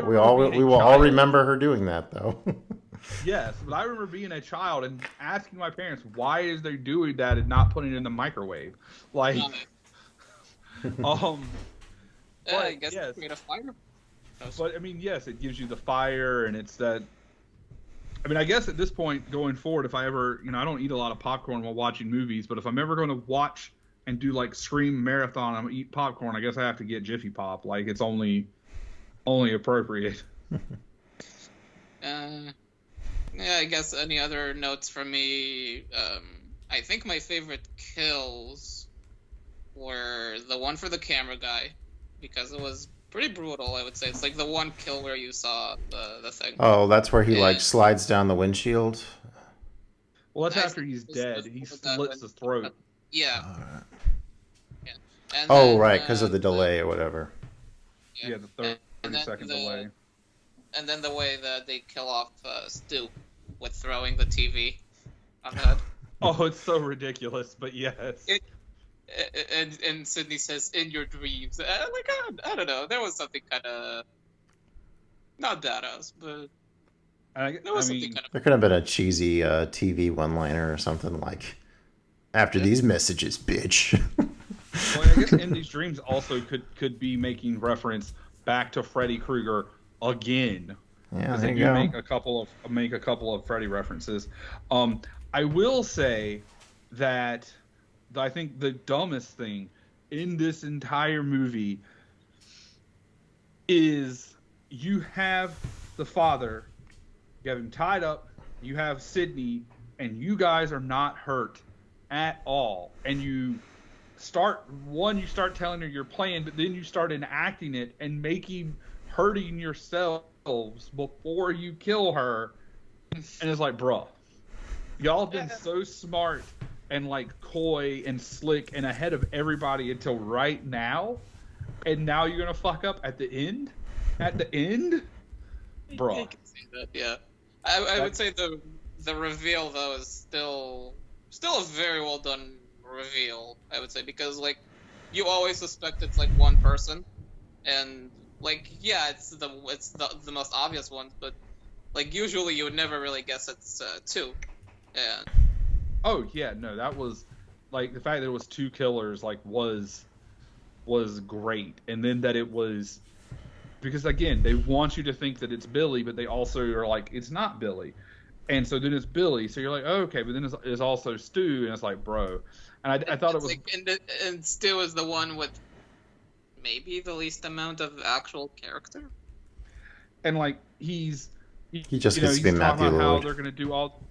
will all remember her doing that though. Yes, but I remember being a child and asking my parents, why is they doing that and not putting it in the microwave? Like, I guess yes. create a fire. But I mean, yes, it gives you the fire, and it's that. I mean, I guess at this point going forward, if I ever, I don't eat a lot of popcorn while watching movies, but if I'm ever going to watch and do like Scream marathon, I'm gonna eat popcorn. I guess I have to get Jiffy Pop. Like, it's only appropriate. Yeah, I guess any other notes from me? I think my favorite kills were the one for the camera guy, because it was pretty brutal, I would say. It's like the one kill where you saw the thing. Oh, that's where he like slides down the windshield? Well, that's after he's dead. He slits his throat. Yeah. Right. Yeah. And oh, then, right, because of the delay or whatever. Yeah, the 30-second delay. And then the way that they kill off Stu with throwing the TV on the head. Oh, it's so ridiculous, but yes. and Sydney says, "In your dreams." I don't know. There was something kind of not badass, but there was something kind of. There could have been a cheesy TV one-liner or something like, "After these messages, bitch." Well, I guess In These Dreams also could be making reference back to Freddy Krueger again. Yeah, Because there they you do go. make a couple of Freddy references. I will say that I think the dumbest thing in this entire movie is you have the father, you have him tied up, you have Sydney, and you guys are not hurt at all. And you start telling her your plan, but then you start enacting it and hurting yourselves before you kill her. And it's like, bruh, y'all have been so smart and like coy and slick and ahead of everybody until right now, and now you're gonna fuck up at the end? Bruh. I can see that, yeah. I would say the reveal though is still a very well done reveal, I would say, because like you always suspect it's like one person, and like it's the most obvious one, but like usually you would never really guess it's two. And Oh yeah, no, that was like the fact that it was two killers like was great, and then that it was because again they want you to think that it's Billy, but they also are like it's not Billy, and so then it's Billy, so you're like, oh, okay, but then it's also Stu, and it's like, bro, and I thought it was like and Stu is the one with maybe the least amount of actual character, and like he just gets to be he's talking Matthew about how Lillard. they're gonna do all,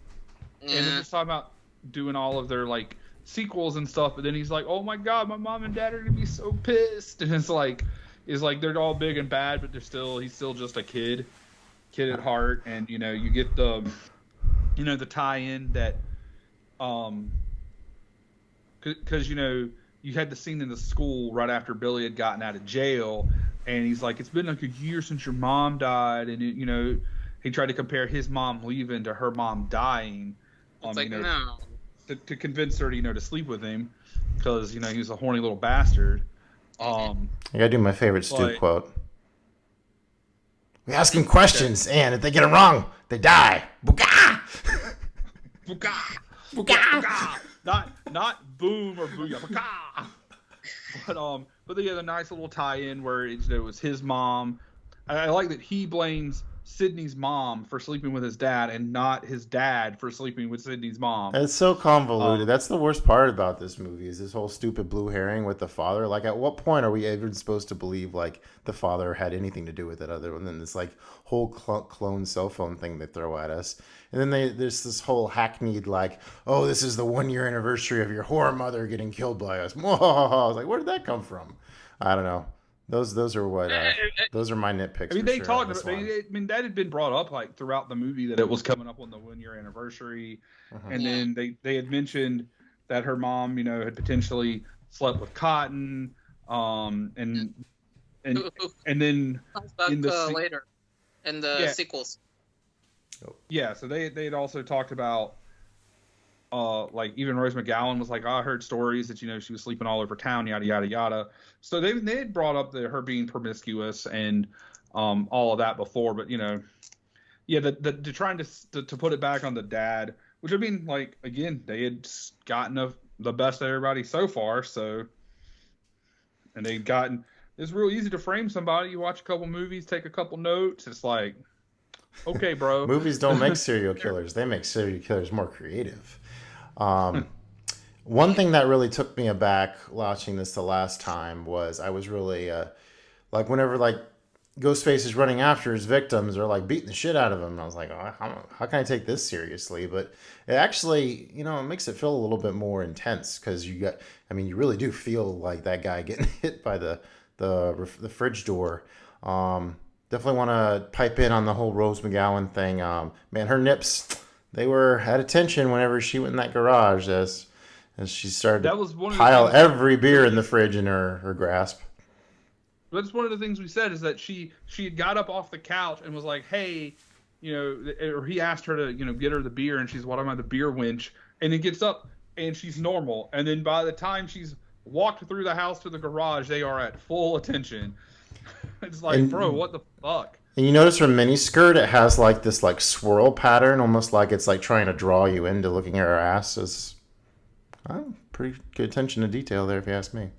and they're just talking about doing all of their like sequels and stuff, but then he's like, oh my god, my mom and dad are gonna be so pissed, and it's like they're all big and bad, but he's still just a kid at heart, and you get the the tie-in that because you had the scene in the school right after Billy had gotten out of jail, and he's like, it's been like a year since your mom died, and he tried to compare his mom leaving to her mom dying. It's like, no. To convince her to sleep with him, because he was a horny little bastard. I gotta do my favorite Stu quote. We ask him questions, and if they get it wrong, they die. Booga! Booga! Booga! Not boom or booyah. Booga! But they had a nice little tie-in where it was his mom. I like that he blames Sydney's mom for sleeping with his dad and not his dad for sleeping with Sydney's mom. It's so convoluted. That's the worst part about this movie is this whole stupid blue herring with the father. Like, at what point are we even supposed to believe like the father had anything to do with it other than this like whole clone cell phone thing they throw at us? And then there's this whole hackneyed like, oh, this is the 1 year anniversary of your whore mother getting killed by us. I was like, where did that come from? I don't know. Those are what those are my nitpicks. I mean, for they sure talked on this about. I mean, that had been brought up like throughout the movie that it was coming up on the 1 year anniversary, and then they had mentioned that her mom, had potentially slept with Cotton, and then Comes back in the later in the sequels. Yeah, so they had also talked about. Like even Rose McGowan was like, I heard stories that she was sleeping all over town, yada yada yada. So they had brought up her being promiscuous and all of that before, but the trying to put it back on the dad, which I mean, like again, they had gotten the best of everybody so far, so and they'd gotten it's real easy to frame somebody. You watch a couple movies, take a couple notes, it's like, okay, bro. Movies don't make serial killers; they make serial killers more creative. One thing that really took me aback watching this the last time was I was really like whenever like Ghostface is running after his victims or like beating the shit out of them, and I was like, oh, how can I take this seriously? But it actually, it makes it feel a little bit more intense because you really do feel like that guy getting hit by the fridge door. Definitely want to pipe in on the whole Rose McGowan thing. Man, her nips. They were at attention whenever she went in that garage as she started to pile every beer in the fridge in her grasp. That's one of the things we said is that she had got up off the couch and was like, hey, or he asked her to, get her the beer, and she's, what am I, the beer wench? And then gets up and she's normal. And then by the time she's walked through the house to the garage, they are at full attention. It's like, bro, what the fuck? And you notice her miniskirt, it has like this like swirl pattern, almost like it's like trying to draw you into looking at her ass. It's pretty good attention to detail there, if you ask me.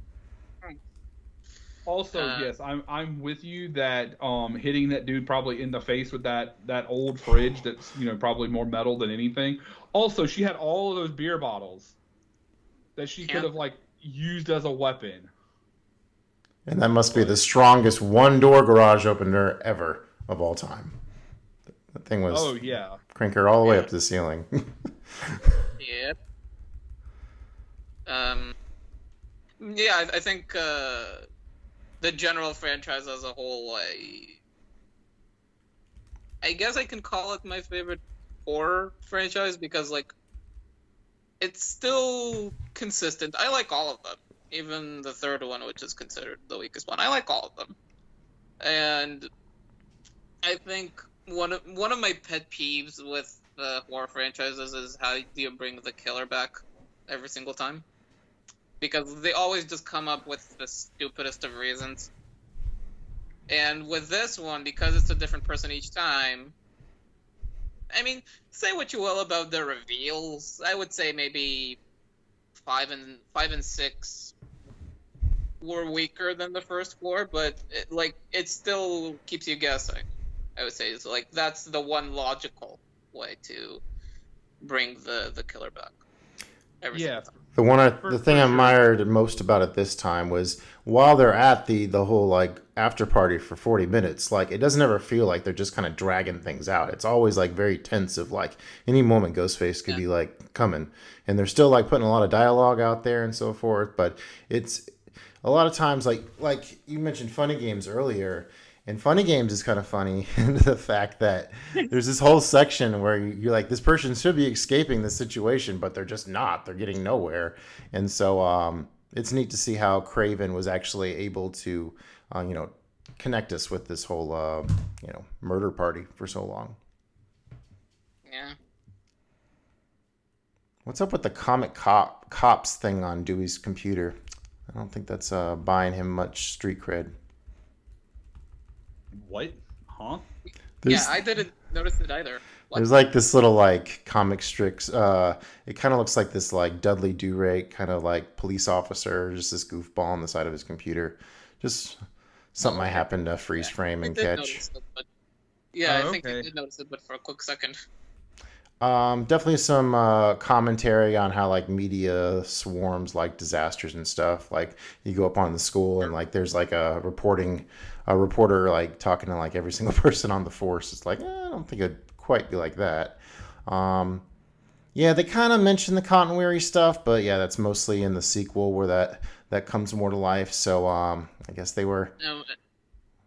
Also, yes, I'm with you that hitting that dude probably in the face with that old fridge that's, you know, probably more metal than anything. Also, she had all of those beer bottles that she could have like used as a weapon. And that must be the strongest one-door garage opener ever of all time. That thing was crank her all the way up to the ceiling. Yep. Yeah, I think the general franchise as a whole, I guess I can call it my favorite horror franchise because, like, it's still consistent. I like all of them. Even the third one, which is considered the weakest one. I like all of them. And I think one of my pet peeves with the horror franchises is how do you bring the killer back every single time? Because they always just come up with the stupidest of reasons. And with this one, because it's a different person each time, I mean, say what you will about the reveals. I would say maybe 5 and 6 were weaker than the first 4, but it still keeps you guessing. I would say so, like that's the one logical way to bring the killer back. Every single time. The thing I admired most about it this time was while they're at the whole like after party for 40 minutes, like it doesn't ever feel like they're just kind of dragging things out. It's always like very tense of like any moment Ghostface could be like coming, and they're still like putting a lot of dialogue out there and so forth. But it's a lot of times like you mentioned Funny Games earlier. And Funny Games is kind of funny in the fact that there's this whole section where you're like, this person should be escaping the situation, but they're just not. They're getting nowhere. And so it's neat to see how Craven was actually able to, connect us with this whole, murder party for so long. Yeah. What's up with the comic cops thing on Dewey's computer? I don't think that's buying him much street cred. What? Huh? I didn't notice it either. What? There's like this little like comic strips. It kind of looks like this like Dudley Do-Right kind of like police officer, just this goofball on the side of his computer. Just something I happened to freeze frame and catch. I think I did notice it, but for a quick second. Definitely some commentary on how like media swarms like disasters and stuff. Like you go up on the school and like there's like a reporter like talking to like every single person on the force. It's like I don't think it'd quite be like that. They kind of mention the Cotton Weary stuff, but yeah, that's mostly in the sequel where that comes more to life. So I guess they were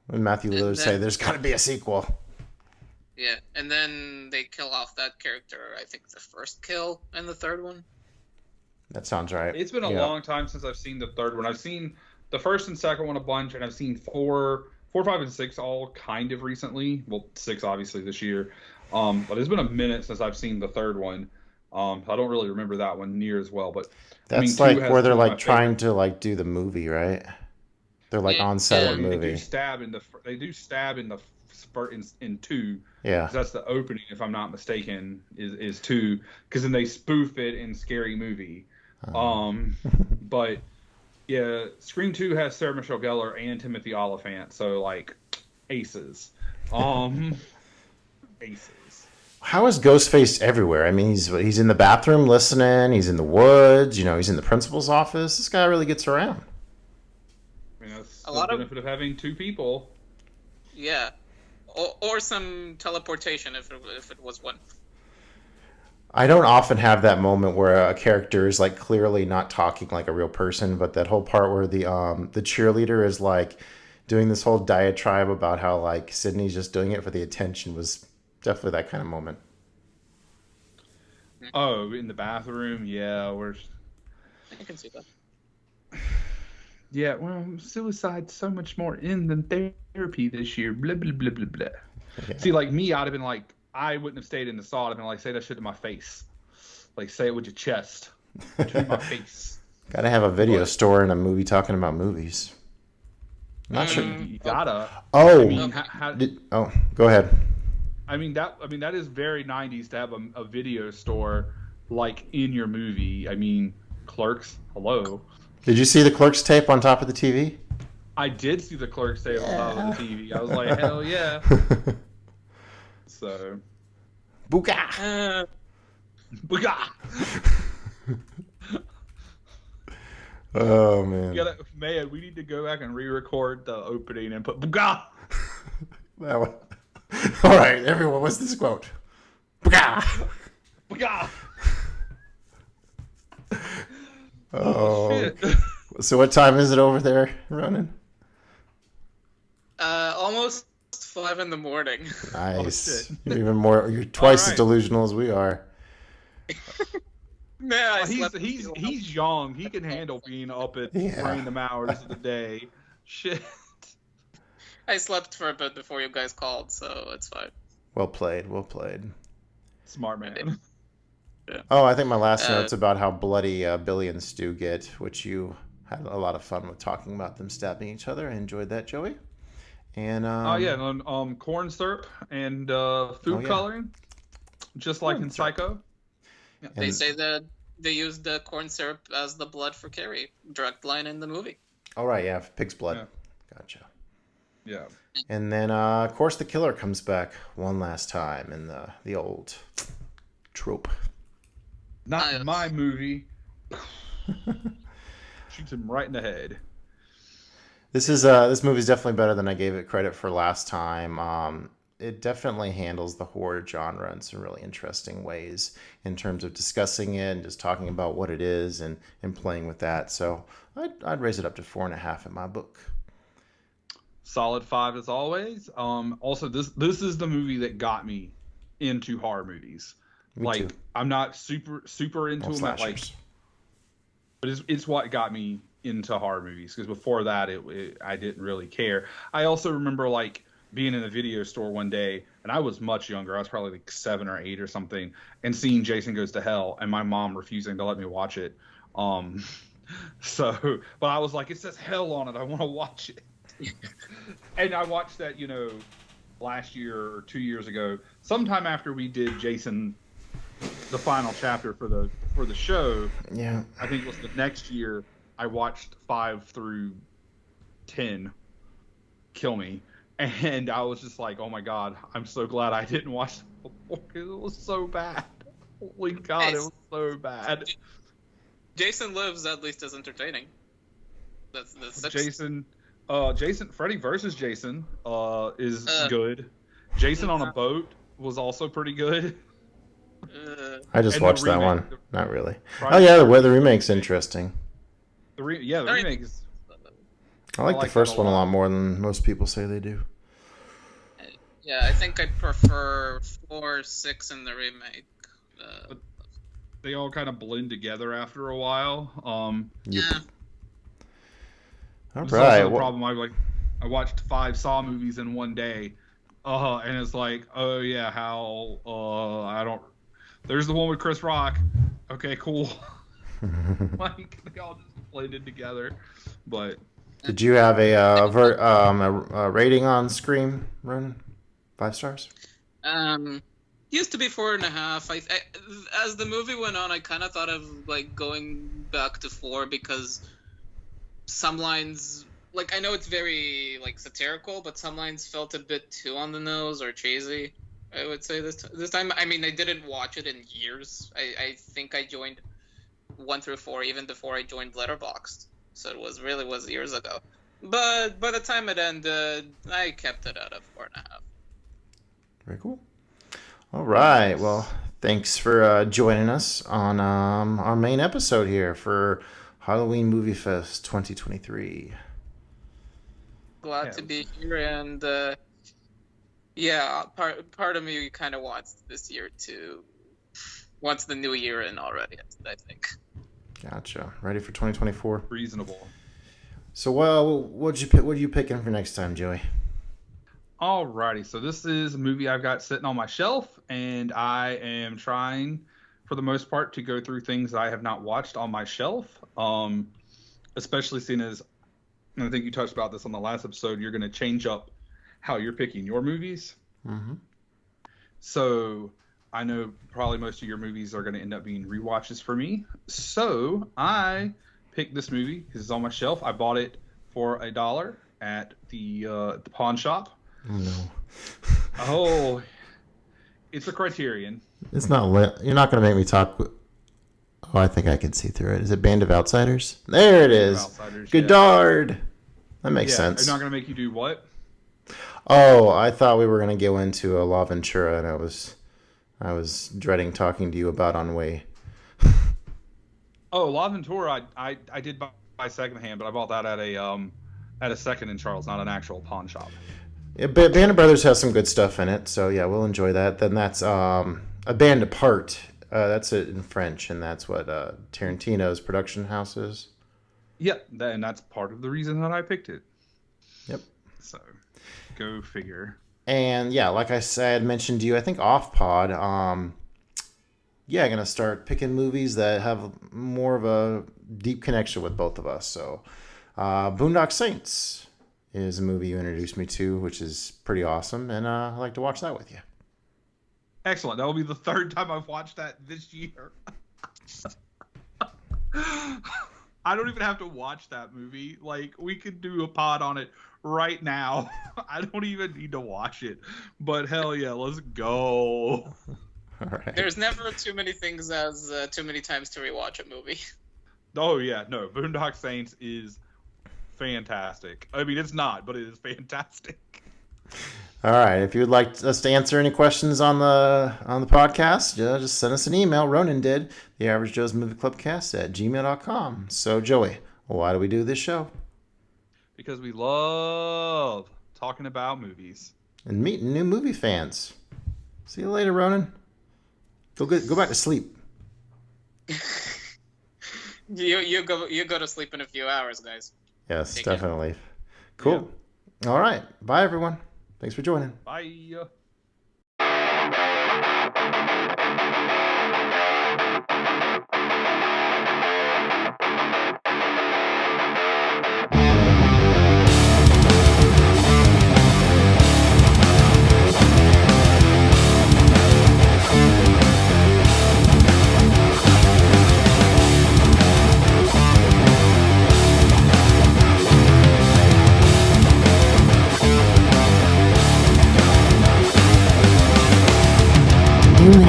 when Matthew Lillard say there's got to be a sequel. Yeah, and then they kill off that character, I think the first kill in the third one. That sounds right. It's been a long time since I've seen the third one. I've seen the first and second one a bunch, and I've seen 4, 5, and 6 all kind of recently. Well, 6 obviously this year. But it's been a minute since I've seen the third one. I don't really remember that one near as well. But that's like where they're like trying to like do the movie, right? They're like on set of the movie. They do stab in the spurt in 2. Yeah, that's the opening, if I'm not mistaken, is 2, because then they spoof it in Scary Movie. But yeah, Scream 2 has Sarah Michelle Gellar and Timothy Olyphant, so like aces. Aces. How is Ghostface everywhere? I mean, he's in the bathroom listening. He's in the woods. He's in the principal's office. This guy really gets around. I mean, that's the benefit of having 2 people. Yeah. Or some teleportation if it was one. I don't often have that moment where a character is like clearly not talking like a real person, but that whole part where the cheerleader is like doing this whole diatribe about how like Sydney's just doing it for the attention was definitely that kind of moment. Oh, in the bathroom, yeah, I can see that. Yeah, well, suicide's so much more in than therapy this year. Blah, blah, blah, blah, blah. Yeah. See, like me, I'd have been like, I wouldn't have stayed in the saw. I'd have been like, say that shit to my face. Like, say it with your chest. To my face. Gotta have a video store and a movie talking about movies. I'm not sure. You gotta. Oh, I mean, go ahead. I mean that is very 90s to have a video store like in your movie. I mean, Clerks. Hello. Did you see the Clerks tape on top of the TV? I did see the Clerks tape on top of the TV. I was like, hell yeah. So. Booga! Booga! Oh man. Man, we need to go back and re-record the opening and put Booga! That one. All right, everyone, what's this quote? Booga! Booga! Oh. Shit. So what time is it over there, Ronen? Almost 5 in the morning. Nice. shit. You're even more. You're twice All as right. delusional as we are. Man, I He's slept he's young. He can handle being up at random hours of the day. Shit. I slept for a bit before you guys called, so it's fine. Well played. Well played. Smart man. Oh, I think my last note's about how bloody Billy and Stu get, which you had a lot of fun with talking about them stabbing each other. I enjoyed that, Joey. And Corn syrup and food coloring, just like in Psycho. They say that they used the corn syrup as the blood for Carrie, direct line in the movie. Oh, right, yeah, pig's blood. Yeah. Gotcha. Yeah. And then, of course, the killer comes back one last time in the old trope. Not my movie. Shoots him right in the head. This movie's definitely better than I gave it credit for last time. It definitely handles the horror genre in some really interesting ways in terms of discussing it and just talking about what it is and playing with that. So I'd raise it up to 4.5 in my book. Solid 5 as always. Also, this is the movie that got me into horror movies. Me too. I'm not super into them. Slashers. But it's what got me into horror movies, because before that I didn't really care. I also remember being in a video store one day, and I was much younger. I was probably 7 or 8 or something, and seeing Jason Goes to Hell, and my mom refusing to let me watch it. But I was like, it says hell on it. I want to watch it. And I watched that, last year or 2 years ago, sometime after we did Jason, the final chapter for the show. Yeah. I think it was the next year. I watched 5 through 10 kill me, and I was just like, oh my god, I'm so glad I didn't watch it before, because it was so bad. Holy god, it was so bad. Jason Lives at least is entertaining. That's Jason Freddy versus Jason is good. Jason on a boat was also pretty good. I just And watched the that remake- one. Not really. Friday Oh yeah, the remake's interesting. The remake is. I like the like first it a one a lot. lot more than most people say they do. Yeah, I think I prefer 4, 6 in the remake. They all kind of blend together after a while. Yep. Yeah. All This is right. also the problem. I watched 5 Saw movies in one day, and it's like, oh yeah, how I don't. There's the one with Chris Rock. Okay, cool. They all just blended together. But Did you have a rating on Scream, Ronen? 5 stars? Used to be 4.5. I as the movie went on, I kind of thought of going back to 4, because some lines, I know it's very satirical, but some lines felt a bit too on the nose or cheesy, I would say this time. I mean, I didn't watch it in years. I think I joined 1 through 4 even before I joined Letterboxd, so it was years ago. But by the time it ended, I kept it at a 4.5. Very cool. All right. Well, thanks for joining us on our main episode here for Halloween Movie Fest 2023. Glad to be here, and part of me kind of wants this year wants the new year in already, I think. Gotcha. Ready for 2024? reasonable. So, what are you picking for next time, Joey? Alrighty, so this is a movie I've got sitting on my shelf, and I am trying for the most part, to go through things that I have not watched on my shelf. Especially seeing as, and I think you touched about this on the last episode, you're going to change up how you're picking your movies. Mm-hmm. So I know probably most of your movies are going to end up being rewatches for me. So I picked this movie because it's on my shelf. I bought it for $1 at the pawn shop. Oh, no. Oh, it's a Criterion. It's not lit. You're not going to make me talk. Oh, I think I can see through it. Is it Band of Outsiders? There it is. Outsiders, Godard. That makes sense. They're not going to make you do what? Oh, I thought we were going to go into a La Ventura, and I was dreading talking to you about On Way. Oh, La Ventura, I did buy secondhand, but I bought that at a second in Charles, not an actual pawn shop. Yeah, Band of Brothers has some good stuff in it, so yeah, we'll enjoy that. Then that's A Band Apart. That's it in French, and that's what Tarantino's production house is. Yep, and that's part of the reason that I picked it. Yep. So, go figure. And yeah, like I said, mentioned to you, I think off pod, gonna start picking movies that have more of a deep connection with both of us. So, Boondock Saints is a movie you introduced me to, which is pretty awesome, and I'd like to watch that with you. Excellent. That will be the third time I've watched that this year. I don't even have to watch that movie. Like, we could do a pod on it right now. I don't even need to watch it. But hell yeah, let's go. All right. There's never too many things as too many times to rewatch a movie. Oh yeah, no, Boondock Saints is fantastic. I mean, it's not, but it is fantastic. All right. If you would like us to answer any questions on the podcast, just send us an email. Ronen did, the Average Joe's Movie Club Cast at gmail.com. So Joey, why do we do this show? Because we love talking about movies And meeting new movie fans. See you later, Ronen. Go back to sleep. You go to sleep in a few hours, guys. Yes, Take care. definitely. Cool. Yeah. All right. Bye, everyone. Thanks for joining. Bye. You and I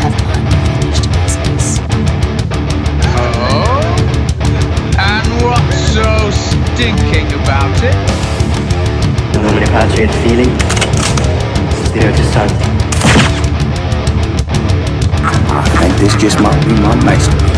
have unfinished business. Oh? And what's so stinking about it? Non me ne faccio il feeling. Spirito Santo. I think this just might be my masterpiece.